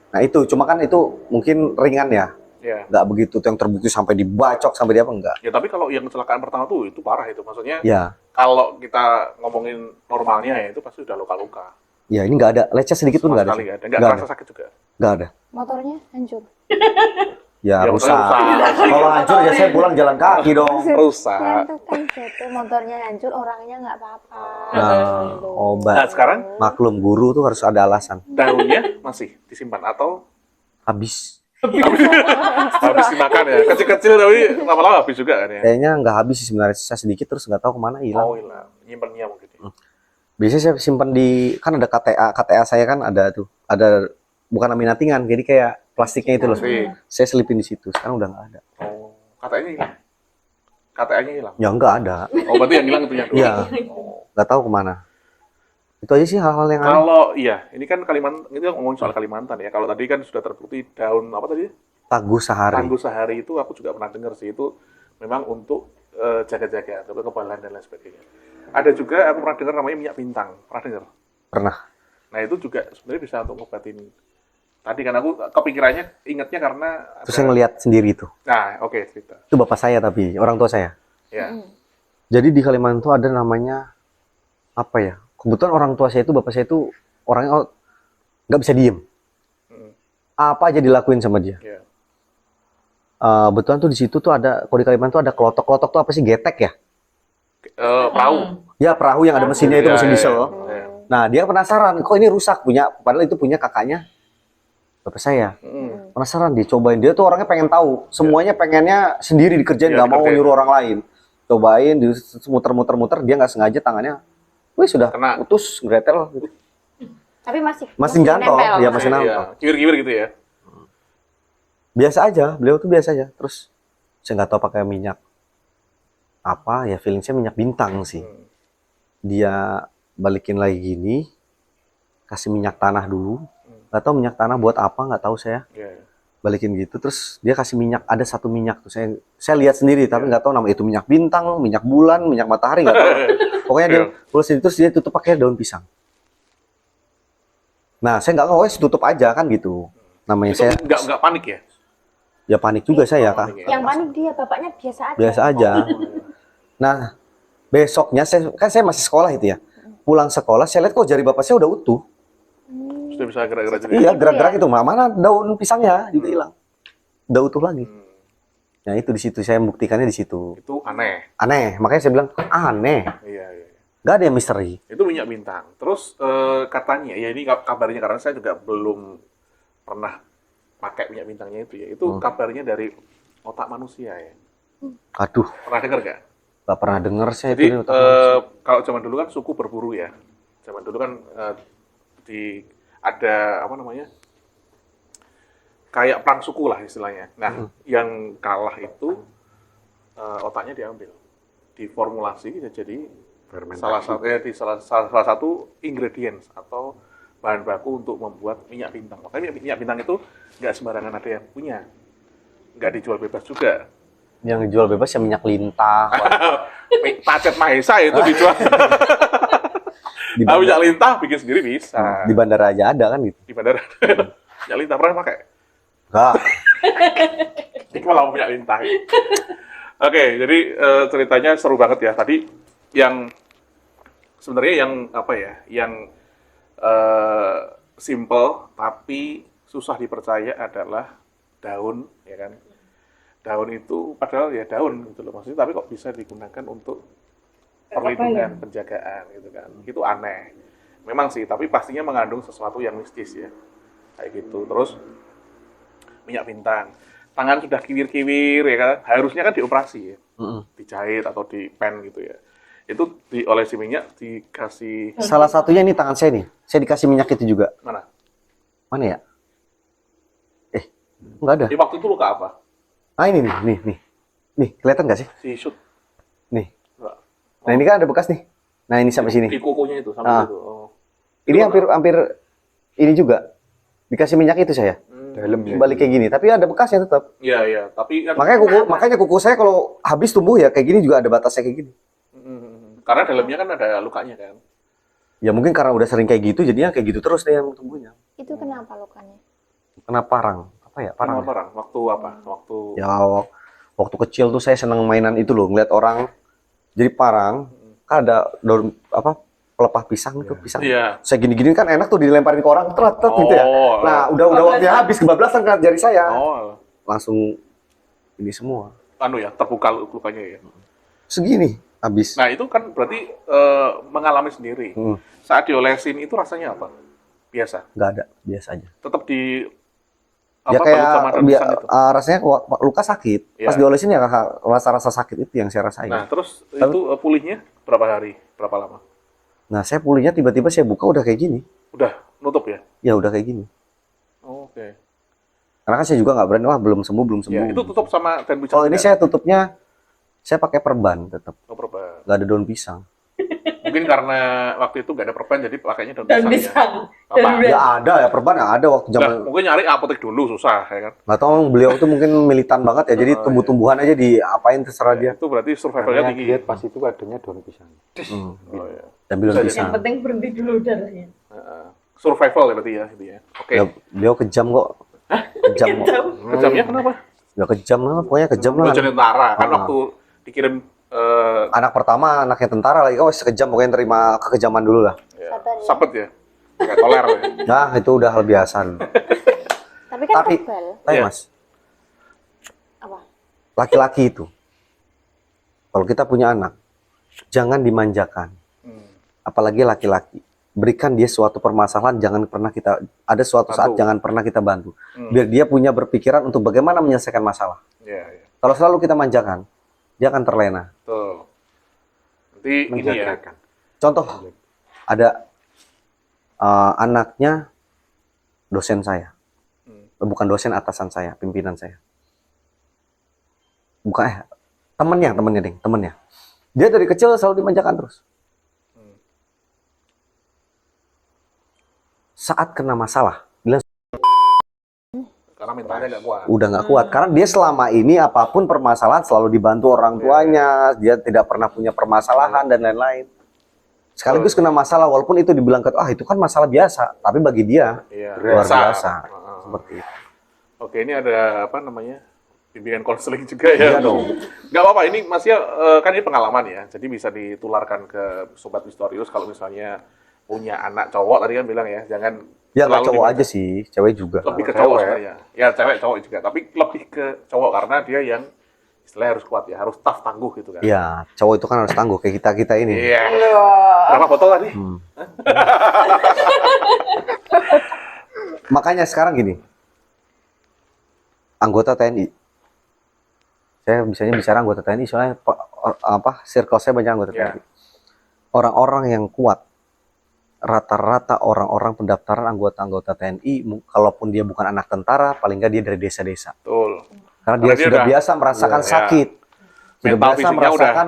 Nah itu, cuma kan itu mungkin ringan ya. Iya. Nggak begitu yang terbukti sampai dibacok, sampai dia apa, enggak. Ya tapi kalau yang kecelakaan pertama tuh itu parah itu. Maksudnya Ya, kalau kita ngomongin normalnya ya itu pasti udah luka-luka. ya ini nggak ada. Lecet sedikit pun Sama nggak ada. sekali sih. nggak ada. Nggak Nggak terasa ada. sakit juga. Nggak ada. Motornya hancur. Ya, Ya, rusak. motornya rusak. Kalau hancur ya saya pulang jalan kaki dong. Yang Rusak. itu kan jatuh, motornya hancur, orangnya nggak apa-apa. Nah, Gitu. obat. Nah sekarang Maklum, guru tuh harus ada alasan. daunnya masih disimpan atau Habis. habis dimakan ya? Kecil-kecil tapi lama-lama habis juga kan ya? Kayaknya nggak habis sih sebenarnya. Sisa sedikit terus nggak tahu kemana Oh hilang. hilang. Nyimpennya mungkin. Ya. Biasanya saya simpan di, kan ada KTA saya kan ada tuh. Ada, bukan laminatingan, jadi kayak plastiknya itu loh. Plastik. Saya selipin di situ. Sekarang udah nggak ada. Oh, KTA-nya hilang. KTA-nya hilang. Ya nggak ada. Oh, berarti yang hilang itu yang dua. Iya. Oh. Nggak tahu kemana. Itu aja sih hal-hal yang aneh. Kalau iya, ini kan Kalimantan, ini ngomongin soal Kalimantan ya. Kalau tadi kan sudah terbukti daun apa tadi? Taguh sehari. Tangguh sehari itu aku juga pernah dengar sih itu memang untuk jaga-jaga, untuk kekebalan dan lain sebagainya. Ada juga aku pernah dengar namanya minyak bintang. Pernah dengar? Pernah. Nah, itu juga sebenarnya bisa untuk ngobatin. Tadi kan aku kepikirannya ingatnya karena Terus saya ngeliat sendiri itu. Nah, oke, cerita. Itu bapak saya tapi, orang tua saya. Ya. Jadi di Kalimantan tuh ada namanya, apa ya? Kebetulan orang tua saya itu, bapak saya itu orangnya nggak bisa diem. Mm. Apa aja dilakuin sama dia. Ya. Betulan tuh di situ tuh ada, kalau di Kalimantan tuh ada kelotok. Kelotok tuh apa sih? Getek ya? Perahu. Ya perahu yang ada mesinnya itu, Ya, mesin ya, diesel. ya. Nah dia penasaran, kok ini rusak punya, padahal itu punya kakaknya bapak saya. Mm. Penasaran, dicobain. Dia tuh orangnya pengen tahu, semuanya pengennya sendiri dikerjain, Ya, nggak mau dikerjain. nyuruh orang lain. Cobain, muter-muter, dia nggak sengaja tangannya, wih sudah Kena. putus, gretel. Tapi Masih jantol, nempel. ya masih Iya, nempel. kiwir-kiwir gitu ya. Biasa aja, beliau tuh biasa aja. Terus saya nggak tahu pakai minyak apa, ya feeling saya minyak bintang sih. Hmm. Dia balikin lagi gini, kasih minyak tanah dulu. Nggak tahu minyak tanah buat apa, nggak tahu saya. Ya. Balikin gitu, terus dia kasih minyak, ada satu minyak tuh. Saya lihat sendiri, tapi nggak tahu nama itu minyak bintang, minyak bulan, minyak matahari, nggak tahu. Pokoknya dia terus dia tutup pakai daun pisang. Nah, saya nggak tahu, tutup aja kan gitu. Namanya Itu saya, nggak panik ya? ya panik juga saya kak. Panik ya? Yang panik dia, bapaknya biasa aja. Biasa aja. Nah, besoknya saya masih sekolah itu ya. Pulang sekolah, saya lihat kok jari bapak saya udah utuh. Sudah bisa gerak-gerak juga. Iya, gerak-gerak itu. Mana daun pisangnya juga hilang. Udah utuh lagi. Hmm. Nah, itu di situ saya membuktikannya di situ. Itu aneh. Aneh, makanya saya bilang aneh. Iya, iya. Gak ada yang misteri. Itu minyak bintang. Terus katanya, ya ini kabarnya karena saya juga belum pernah pakai minyak bintangnya itu ya. Itu kabarnya dari otak manusia ya. Aduh, Pernah dengar nggak? gak pernah denger saya Jadi itu. kalau zaman dulu kan suku berburu ya. Zaman dulu kan ada apa namanya? Kayak perang suku lah istilahnya. Nah, yang kalah itu otaknya diambil, diformulasi jadi salah satu ingredients atau bahan baku untuk membuat minyak bintang. Makanya minyak bintang itu nggak sembarangan ada yang punya, nggak dijual bebas juga. Yang jual bebas ya minyak lintah. Pacet Mahesa itu dijual. Di Nah, minyak bandara, lintah bikin sendiri bisa. di bandara aja ada kan gitu. Di bandara. Minyak lintah pernah pakai? Enggak. Ini malah minyak lintah. Oke, jadi ceritanya seru banget ya. Tadi yang sebenarnya yang apa ya? Yang simple tapi susah dipercaya adalah daun, ya kan? Daun itu padahal ya daun gitu loh maksudnya, tapi kok bisa digunakan untuk perlindungan, penjagaan gitu kan. Itu aneh. Memang sih, tapi pastinya mengandung sesuatu yang mistis ya. Kayak gitu. Terus minyak bintang. Tangan sudah kiwir-kiwir ya kan. Harusnya kan dioperasi ya. Dijahit atau di pen gitu ya. Itu diolesi minyak, dikasih Salah satunya ini tangan saya nih. Saya dikasih minyak itu juga. mana? Mana ya? Nggak ada. Di waktu itu luka apa? Ah ini nih. Nih, kelihatan nggak sih? Si shoot. Nih. Enggak. Nah ini kan ada bekas nih. Nah ini sampai sini. Di kukunya itu sampai Ah. itu. Oh. Ini hampir ini juga. Dikasih minyak itu saya. Dalam ya. Balik kayak gini. Tapi ada bekasnya tetap. Iya, iya. Tapi kan Makanya kuku saya kalau habis tumbuh ya kayak gini juga ada batasnya kayak gini. karena dalamnya kan ada lukanya kan. Ya mungkin karena udah sering kayak gitu jadinya kayak gitu terus deh yang tumbuhnya. Itu kenapa lukanya? Kena parang. Apa ya? Parang. Kenapa, Rang? Waktu apa? Waktu Ya waktu kecil tuh saya seneng mainan itu loh, ngeliat orang jadi parang, kan ada daun apa pelepah pisang tuh pisang. Iya. Saya gini-gini kan enak tuh dilemparin ke orang, tret gitu ya. Oh, Nah udah waktunya habis kebablasan kan jari saya, Oh, langsung ini semua anu ya, terbuka lukanya ya. segini habis. Nah, itu kan berarti mengalami sendiri. Hmm. Saat diolesin itu rasanya apa? Biasa. Nggak ada, biasa aja. Tetap di Ya apa kayak balut sama daun pisang itu. rasanya luka sakit. Pas Iya. diolesin ya rasa-rasa sakit itu yang saya rasain. Nah, terus itu pulihnya berapa hari? Berapa lama? Nah saya pulihnya tiba-tiba saya buka udah kayak gini. Udah nutup ya? Ya udah kayak gini. Oh, oke. Karena kan saya juga nggak berani, wah belum sembuh. Ya, itu tutup sama daun pisang. Kalau ini juga? saya tutupnya, saya pakai perban tetap, Oh, perban. nggak ada daun pisang. Mungkin karena waktu itu nggak ada perban, jadi pakainya daun Dan pisang. Ya. pisang. Apa? Dan Ya ada ya perban, ya ada waktu Nah, zaman. mungkin nyari apotek dulu susah, ya kan? Nggak tahu beliau tuh mungkin militan banget ya, jadi Oh, tumbuh-tumbuhan aja diapain terserah dia. Itu berarti survivalnya Karena tinggi. diet pas itu adanya daun pisang. Hmm. Oh, ya. Ambil daun Bisa pisang. Yang penting berhenti dulu darahnya. Survival ya berarti ya, gitu ya. Oke. Ya, beliau kejam kok. Kejam kok. Kejamnya kenapa? Ya kejam lah, pokoknya kejam lah. Jadi tentara kan Ah. waktu dikirim Anak pertama, anaknya tentara lagi, oh sekejam pokoknya terima kekejaman dulu lah. ya, Sabar ya. sapet ya. Kayak toler ya. Nah itu udah hal biasa. Tapi kan Tapi- kebal. Tapi Iya. mas, Apa? laki-laki itu, kalau kita punya anak, jangan dimanjakan. Apalagi laki-laki, berikan dia suatu permasalahan, jangan pernah kita ada suatu saat Bantu. jangan pernah kita bantu, biar dia punya berpikiran untuk bagaimana menyelesaikan masalah. Iya, iya. Kalau selalu kita manjakan, dia akan terlena. Betul. Nanti ini ya. Menjagakan. Contoh, ada anaknya dosen saya, bukan dosen, atasan saya, pimpinan saya, bukan temennya. Dia dari kecil selalu dimanjakan terus. Saat kena masalah, bilang Karena mentalnya nggak kuat. udah nggak kuat karena dia selama ini apapun permasalahan selalu dibantu orang tuanya, dia tidak pernah punya permasalahan dan lain-lain. Sekaligus kena masalah walaupun itu dibilang itu kan masalah biasa, tapi bagi dia Iya. luar biasa. Heeh. Seperti itu. Oke, ini ada apa namanya? Bimbingan konseling juga ya. Iya dong. Nggak apa-apa, ini Mas ya kan ini pengalaman ya. Jadi bisa ditularkan ke Sobat Misterius kalau misalnya punya anak cowok tadi kan bilang ya, jangan Ya nggak selalu cowok dimanja. aja sih, cewek juga. Lebih ke Cewek. cowok sebenarnya. Ya, cewek cowok juga, tapi lebih ke cowok karena dia yang istilahnya harus kuat ya, harus tough, tangguh gitu kan. Iya, cowok itu kan harus tangguh kayak kita ini. Iya. Berapa botol tadi? Makanya sekarang gini, anggota TNI. Saya bisanya bicara anggota TNI soalnya circle saya banyak anggota Iya. TNI. Orang-orang yang kuat, rata-rata orang-orang pendaftaran anggota-anggota TNI, kalaupun dia bukan anak tentara, paling nggak dia dari desa-desa. Betul. Karena dia Karena dia sudah udah- biasa merasakan Iya. sakit, sudah Mental biasa fisiknya merasakan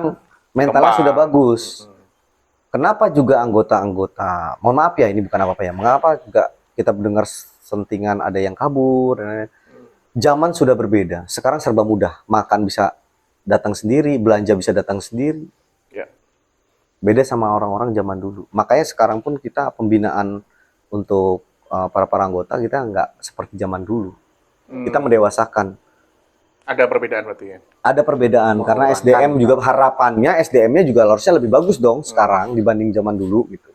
mentalnya kembang. sudah bagus. Kenapa juga anggota-anggota, mohon maaf ya ini bukan apa-apa ya, mengapa juga kita mendengar sentingan ada yang kabur, dan lain-lain. Zaman sudah berbeda, sekarang serba mudah, makan bisa datang sendiri, belanja bisa datang sendiri. Ya. Beda sama orang-orang zaman dulu. Makanya sekarang pun kita pembinaan untuk para anggota kita nggak seperti zaman dulu. Kita mendewasakan. Ada perbedaan berarti ya. Ada perbedaan karena SDM juga harapannya SDM-nya juga harusnya lebih bagus dong sekarang dibanding zaman dulu gitu.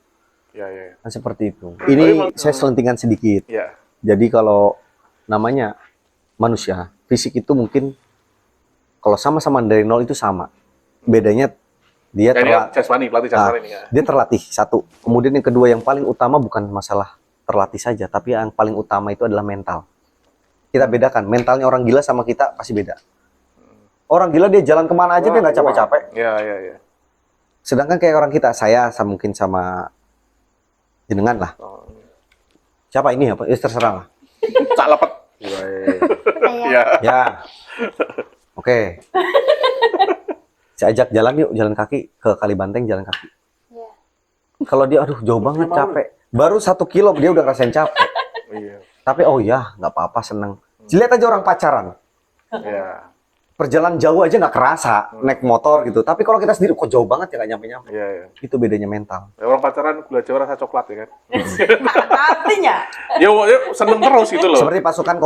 Ya, ya, ya. Kan seperti itu. Ini saya selentingan sedikit. Ya. Jadi kalau namanya manusia, fisik itu mungkin kalau sama-sama dari nol itu sama. Bedanya dia Kayaknya jasmani, pelatih jasmani nih ya. dia terlatih satu. Kemudian yang kedua yang paling utama bukan masalah terlatih saja, tapi yang paling utama itu adalah mental. Kita bedakan, mentalnya orang gila sama kita pasti beda. Orang gila dia jalan kemana aja dia nggak capek-capek. Ya, ya, ya. Sedangkan kayak orang kita, saya mungkin sama jenengan lah. Oh, Siapa ini apa? Terserah lah. cak lepet. Woi. Saya Ya. Ya. Oke. Saya ajak jalan yuk, jalan kaki ke Kalibanteng, jalan kaki. ya. Kalau dia, aduh jauh banget, capek. Baru 1 kilo dia udah ngerasain capek. Iya. Tapi oh ya, nggak apa-apa, seneng. Lihat aja orang pacaran. Iya. Perjalanan jauh aja nggak kerasa, naik motor gitu. Tapi kalau kita sendiri, kok jauh banget ya nggak nyampe-nyampe. Iya, iya. Itu bedanya mental. Ya, orang pacaran gula jawa rasa coklat ya kan. Artinya. Ya, seneng terus gitu loh. Seperti pasukan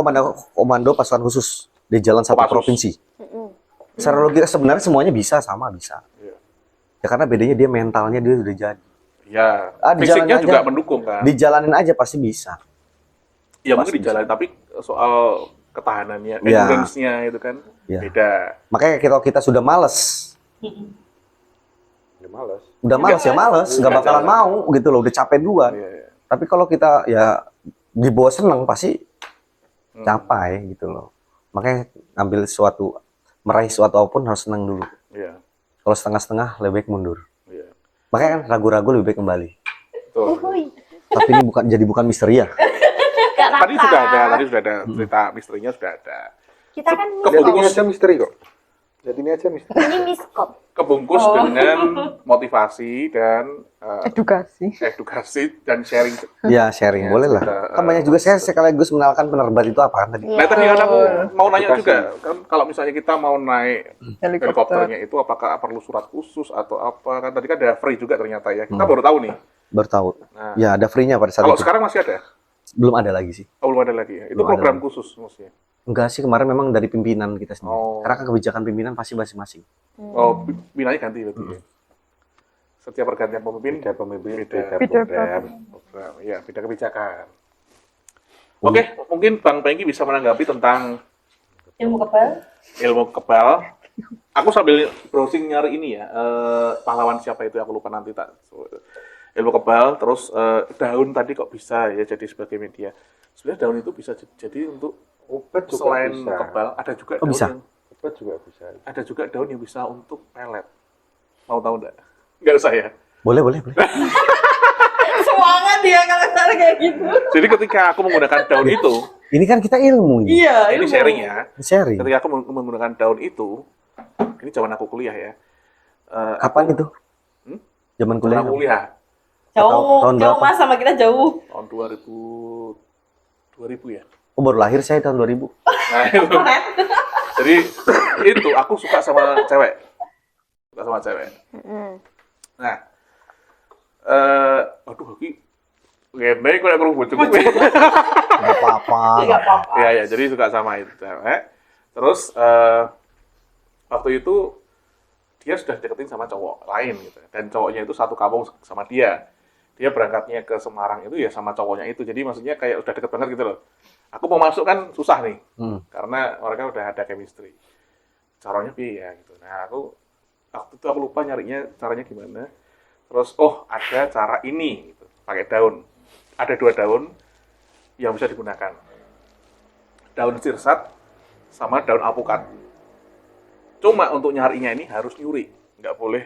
komando pasukan khusus di jalan satu Kopassus. provinsi. Mm-mm. Secara logika sebenarnya semuanya bisa, sama bisa. Iya. Ya karena bedanya dia mentalnya dia udah jadi. Ya, Di fisiknya jalan juga aja. mendukung kan. Dijalanin aja pasti bisa. Ya mungkin pasti di jalan, tapi soal ketahanannya, Ya. endurance-nya itu kan Ya. beda. Makanya kalau kita sudah males, Ya males. udah males ya males, nggak Nggak bakalan jalan. mau gitu loh, udah capek duluan. Iya, iya. Tapi kalau kita ya dibawa seneng pasti Hmm. capai gitu loh. Makanya ambil meraih suatu apapun harus seneng dulu. Iya, Kalau setengah-setengah lebih baik mundur. iya. Makanya kan ragu-ragu lebih baik kembali. Betul. Uhuy. Tapi ini bukan misteri ya. Tadi sudah ada cerita misterinya sudah ada. Kita kan Lihat ini miskop. aja misteri kok. Lihat ini aja misteri. Ini miskop. Kebungkus dengan motivasi dan edukasi dan sharing. Ya sharing Ya, boleh lah. cerita, Kan banyak juga saya sekaligus mengenalkan penerbat itu apa kan tadi. Iya. Nah, tadi kan aku mau nanya Edukasi. juga, kan kalau misalnya kita mau naik helikopternya itu apakah perlu surat khusus atau apa? Kan tadi kan ada free juga ternyata ya. Kita baru tahu nih. Baru tahu. Nah, Ya ada free-nya pada saat kalau itu. sekarang masih ada? Belum ada lagi sih. Oh, belum ada lagi ya. Itu Belum ada program lagi. khusus maksudnya. Enggak sih, kemarin memang dari pimpinan kita sendiri. Oh. Karena kan kebijakan pimpinan pasti masing-masing. Oh, binanya ganti berarti ya. Setiap pergantian pemimpin Beda pemimpin, beda beda program. program. Ya, beda kebijakan. Oke, mungkin Bang Pengki bisa menanggapi tentang Ilmu kebal. ilmu kebal. Aku sambil browsing nyari ini ya, pahlawan siapa itu aku lupa nanti tak. Ilmu kebal, terus daun tadi kok bisa ya jadi sebagai media. Sebenarnya daun itu bisa jadi untuk Obat juga selain bisa. kebal, ada juga Oh, daun bisa? yang Obat juga bisa. ada juga daun yang bisa untuk pelet. Mau tahu enggak? Enggak usah ya. Boleh, boleh, boleh. Semangat dia kalau cara kayak gitu. Jadi ketika aku menggunakan daun itu, Ini kan kita ilmu ini. Iya, ini sharing ya. Sharing. Ketika aku menggunakan daun itu, ini zaman aku kuliah ya. Kapan itu? Hmm? Zaman Zaman kuliah. aku kuliah Jauh, Tahun jauh berapa? mas sama kita jauh. tahun 2000 ya. Oh, baru lahir saya tahun 2000. Nah, itu. Jadi itu aku suka sama cewek. Suka sama cewek. Mm-mm. Nah, aduh iki ngene kok nek krungu bojoku. Enggak apa-apa. Enggak apa-apa. Iya, ya, jadi suka sama itu cewek. Terus waktu itu dia sudah deketin sama cowok lain gitu. Dan cowoknya itu satu kampung sama dia. Dia berangkatnya ke Semarang itu ya sama cowoknya itu. Jadi maksudnya kayak udah deket banget gitu loh. Aku mau masuk kan susah nih. Karena mereka udah ada chemistry. Caranya piye ya gitu. Nah, waktu itu aku lupa nyarinya caranya gimana. Terus ada cara ini gitu. Pakai daun. Ada 2 daun yang bisa digunakan. Daun sirsat sama daun alpukat. Cuma untuk nyarinya ini harus nyuri, nggak boleh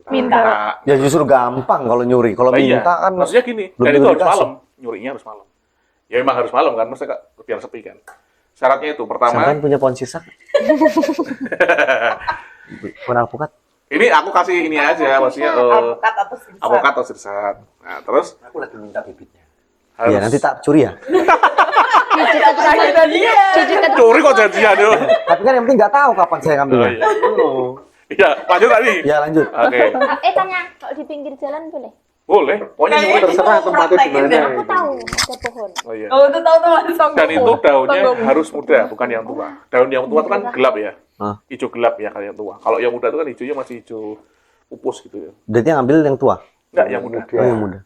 Minta. Ya justru gampang kalau nyuri. Kalau Nah, iya. minta kan Maksudnya gini, belum dan itu tentu harus dikasih. malam, nyurinya harus malam. Ya memang harus malam kan, maksudnya biar sepi kan. Syaratnya itu pertama, Sampean punya pohon sirsak? Pohon alpukat? ini aku kasih ini aja, maksudnya Alpukat atau sirsat. avokat atau sirsat. Nah, terus Aku lagi minta bibitnya. harus Iya, nanti tak curi ya. curi kok janjian dulu. Tapi kan yang penting nggak tahu kapan saya Oh, ngambilnya. iya. Iya, lanjut tadi. Ya lanjut. Oke, Tanya, kalau di pinggir jalan boleh? boleh. Pokoknya Kayaknya nyuri. Terserah tempatnya di mana. Aku tahu ada pohon. Oh iya. Oh, itu tahu tuh mas. Dan itu daunnya harus muda, bukan yang tua. Daun yang tua itu kan gelap ya, Hah? hijau gelap ya kalau yang tua. Kalau yang muda itu kan hijaunya masih hijau pupus gitu ya. Berarti yang ambil yang tua. Enggak, yang muda. Oh, yang muda.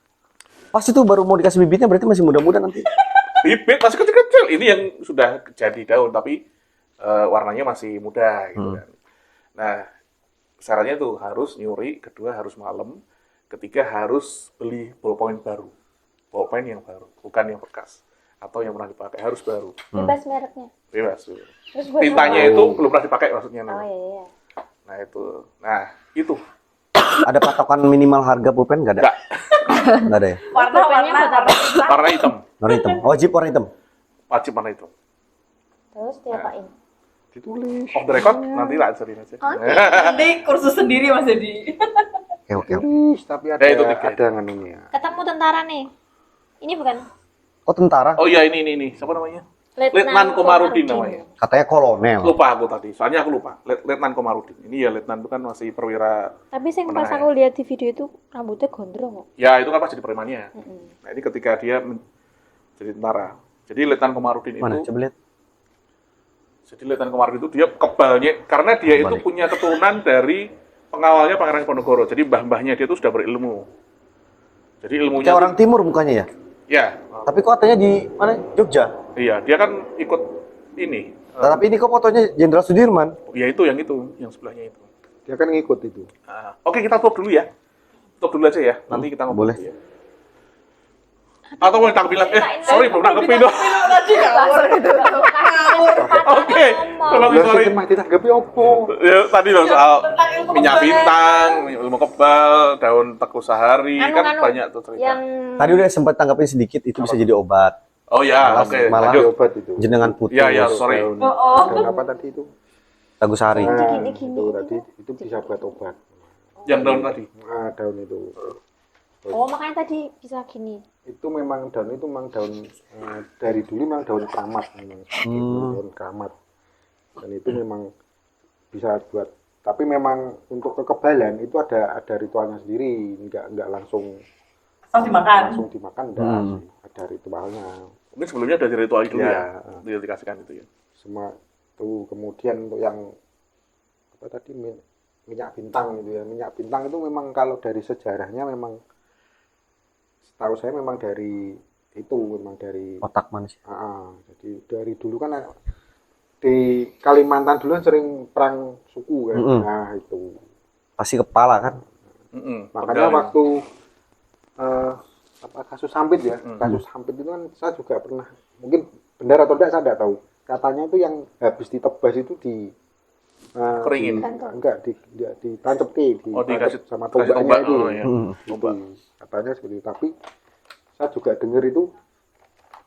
Pas itu baru mau dikasih bibitnya berarti masih muda-muda nanti. Bibit masih kecil-kecil. Ini yang sudah jadi daun tapi warnanya masih muda gitu kan. Nah, syaratnya tuh harus nyuri, kedua harus malam, ketiga harus beli ballpoint baru. Ballpoint yang baru, bukan yang bekas atau yang pernah dipakai, harus baru. Bebas mereknya. Bebas. Terus buat Tintanya apa? itu belum pernah dipakai maksudnya. Oh iya. Nah, itu. Nah, itu. Ada patokan minimal harga pulpen nggak ada? Enggak, Nggak ada ya? Warna-warna warna hitam. Warna hitam. Wajib warna hitam. Wajib warna hitam. Terus diapain? Ditulis. Off the record, nanti lah ajarin aja. nanti kursus sendiri Mas Dedi. Oke. Tulis, tapi ada Ya, itu tiga. ada nganunya. Ketemu tentara nih. Ini bukan Oh tentara? Oh iya ini. Siapa namanya? Letnan Komarudin namanya. Katanya kolonel. Lupa aku tadi, soalnya aku lupa. Letnan Komarudin. Ini ya Letnan itu kan masih perwira. Tapi yang Menengah pas ya. aku lihat di video itu rambutnya gondrong kok. Ya itu kan pas jadi premannya. Nah ini ketika dia jadi tentara. Jadi Letnan Komarudin Mana? itu. Coba lihat. Jadi Letnan Komarudin itu dia kebalnya karena dia itu Kebalik. punya keturunan dari pengawalnya Pangeran Diponegoro. Jadi mbah-mbahnya dia itu sudah berilmu. Jadi ilmunya Kayak orang timur mukanya ya? ya. Tapi kok katanya di mana? Jogja. Iya, dia kan ikut ini. Nah, tapi ini kok fotonya Jenderal Sudirman. Ya itu, yang sebelahnya itu. Dia kan ngikut itu. Oke, kita tutup dulu ya. Tutup dulu aja ya. Nanti kita ngobrol. boleh. Ya. Atau mau ditangkap bilang, sorry belum nanggepin dong. Tadi ngawur gitu. Ngawur. Oke, tolong Lah sorry. sih mah ditanggapi opo? Ya, tadi loh soal Tentang ilmu minyak kebal. bintang, ilmu kebal, daun teku sehari, kan Anu, banyak tuh cerita. Yang Tadi udah sempat tanggapin sedikit itu bisa jadi obat. Oh ya, oke. malah- Lanjut. Obat itu. Jenengan putus. Ya, sorry. Daun, Oh. daun apa tadi itu? Tagusari. Nah, gini-gini. itu tadi itu bisa buat obat. Yang daun tadi. Nah, daun itu. Oh, makanya tadi bisa gini. Itu memang daun itu memang daun dari dulu memang daun keramat memang seperti itu, daun keramat. Dan itu memang bisa buat, tapi memang untuk kekebalan itu ada ritualnya sendiri, enggak langsung Langsung dimakan. dimakan, enggak sih. Ada ritualnya. Mungkin sebelumnya udah diritual dulu Iya. ya. Dikasihkan itu ya. Semua itu kemudian untuk yang apa tadi minyak bintang itu ya. Minyak bintang itu memang kalau dari sejarahnya memang setahu saya memang dari itu memang dari Otak manusia. jadi dari dulu kan di Kalimantan dulu kan sering perang suku kan. Mm-mm. Nah itu Pasti kepala kan? makanya Pegal. waktu apa kasus Sampit ya, kasus Sampit itu kan saya juga pernah, mungkin benar atau tidak saya tidak tahu, katanya itu yang habis ditebas itu Keringin. ditancap dikasih sama kasih tombaknya tombak. itu. Oh, iya. Itu. Katanya seperti itu. Tapi saya juga dengar itu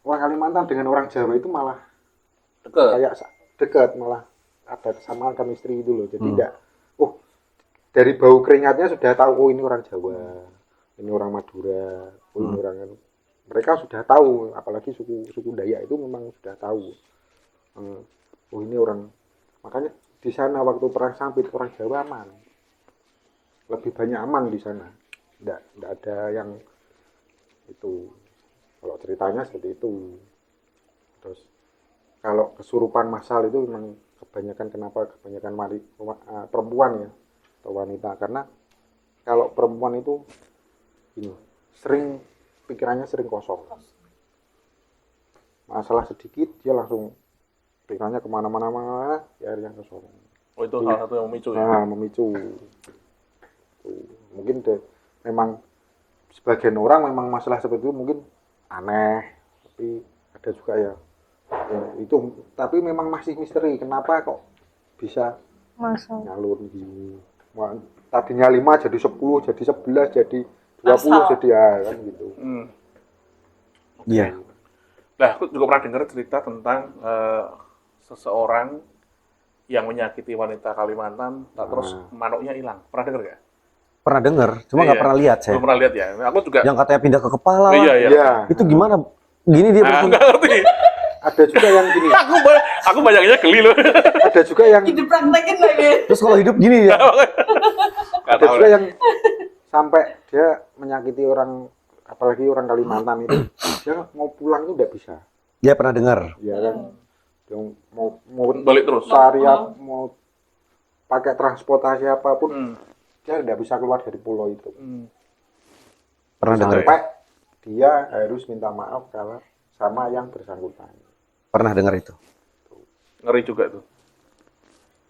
orang Kalimantan dengan orang Jawa itu malah Deket. kayak dekat, malah ada kesamaan chemistry itu loh. Jadi tidak, dari bau keringatnya sudah tahu, oh ini orang Jawa, ini orang Madura, oh ini orang kan. Mereka sudah tahu, apalagi suku Dayak itu memang sudah tahu. Oh ini orang, makanya di sana waktu perang Sampit orang Jawa aman, lebih banyak aman di sana, tidak ada yang itu. Kalau ceritanya seperti itu. Terus kalau kesurupan massal itu memang kebanyakan perempuan ya atau wanita, karena kalau perempuan itu ini sering pikirannya sering kosong, masalah sedikit dia langsung pikirannya kemana-mana ya yang kosong. Oh itu salah satu yang memicu ya. Nah, memicu. Tuh, mungkin memang sebagian orang memang masalah seperti itu mungkin aneh, tapi ada juga ya itu, tapi memang masih misteri kenapa kok bisa Masuk. nyalur gini. Tadinya 5 jadi 10, jadi 11, jadi 20, Asal. jadi ya kan gitu. Iya. Nah, aku juga pernah dengar cerita tentang seseorang yang menyakiti wanita Kalimantan, terus manuknya hilang. Pernah dengar nggak? Pernah dengar, cuma nggak Iya. pernah lihat saya. Belum pernah lihat ya. Aku juga. Yang katanya pindah ke kepala. Oh, iya, lah. iya. Iya, Itu gimana? Gini dia berfungsi. Nggak ngerti. ada juga yang gini, Aku bayanginnya geli loh. ada juga yang Dipraktekin lagi. Terus kalau hidup gini ya. Nggak ada tahu juga lah. yang sampai dia menyakiti orang, apalagi orang Kalimantan itu, dia mau pulang itu udah bisa. Dia pernah dengar. Ya kan, yang mau Balik terus. cari mau pakai transportasi apapun, Hmm. dia tidak bisa keluar dari pulau itu. Pernah dengar. Sampai dia harus minta maaf kalau sama yang bersangkutan. Pernah dengar itu. Ngeri juga tuh.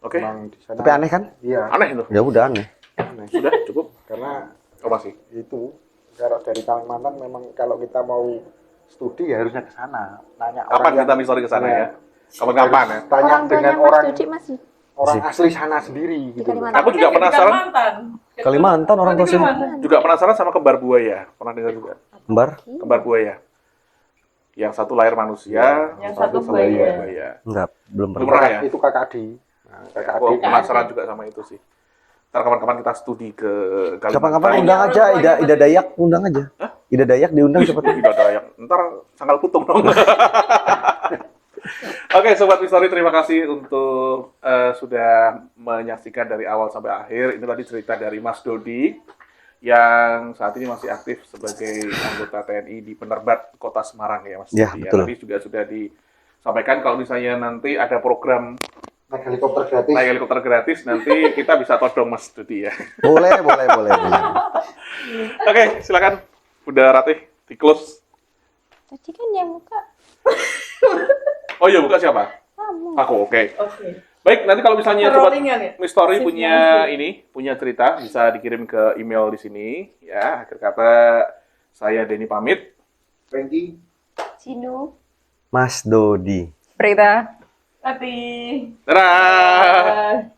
Oke. Memang di sana. Tapi aneh kan? Iya. Aneh itu. Ya udah aneh. Aneh. Sudah cukup. Karena Oh masih. itu kalau dari Kalimantan memang kalau kita mau studi ya harusnya ke sana. Nanya Kapan orang kita yang- misori ke sana Iya. ya? Kapan-kapan ya? Tanya Orang dengan tuanya Mas orang Dodi masih orang asli sana sendiri Di gitu. Kalimantan. Aku juga penasaran. Kalimantan orang tua sini. Juga penasaran sama kembar buaya. Pernah dengar juga? Kembar? Kembar buaya. Yang satu lahir manusia, Yang satu lahir buaya. buaya. Enggak, belum Belum pernah. pernah ya? Itu kakak Adi. Nah, kakak Aku Adi. penasaran juga sama itu sih. Ntar kapan-kapan kita studi ke Kalimantan. Kapan-kapan undang aja, Ida Dayak undang aja. Ida Dayak diundang siapa tuh? Tidak ada yang ntar sangkal putung dong. Oke, Sobat Misteri, terima kasih untuk sudah menyaksikan dari awal sampai akhir. Ini tadi cerita dari Mas Dodi yang saat ini masih aktif sebagai anggota TNI di Penerbat Kota Semarang ya Mas Ya, Dodi. betul. Tadi juga sudah disampaikan kalau misalnya nanti ada program Naik helikopter gratis. naik helikopter gratis, nanti kita bisa todong Mas Dodi ya. Boleh, boleh, boleh, boleh. Oke, silakan. Udah Ratih, di close. Tadi kan yang buka Oh iya, buka siapa? kamu. Aku, oke. Oke. Baik, nanti kalau misalnya Sobat Rollingan ya? Mystery Shift punya punya cerita, bisa dikirim ke email di sini. Ya, akhir kata saya Denny pamit. Frankie. Cinu. Mas Dodi. Prita. Hati. Dadah!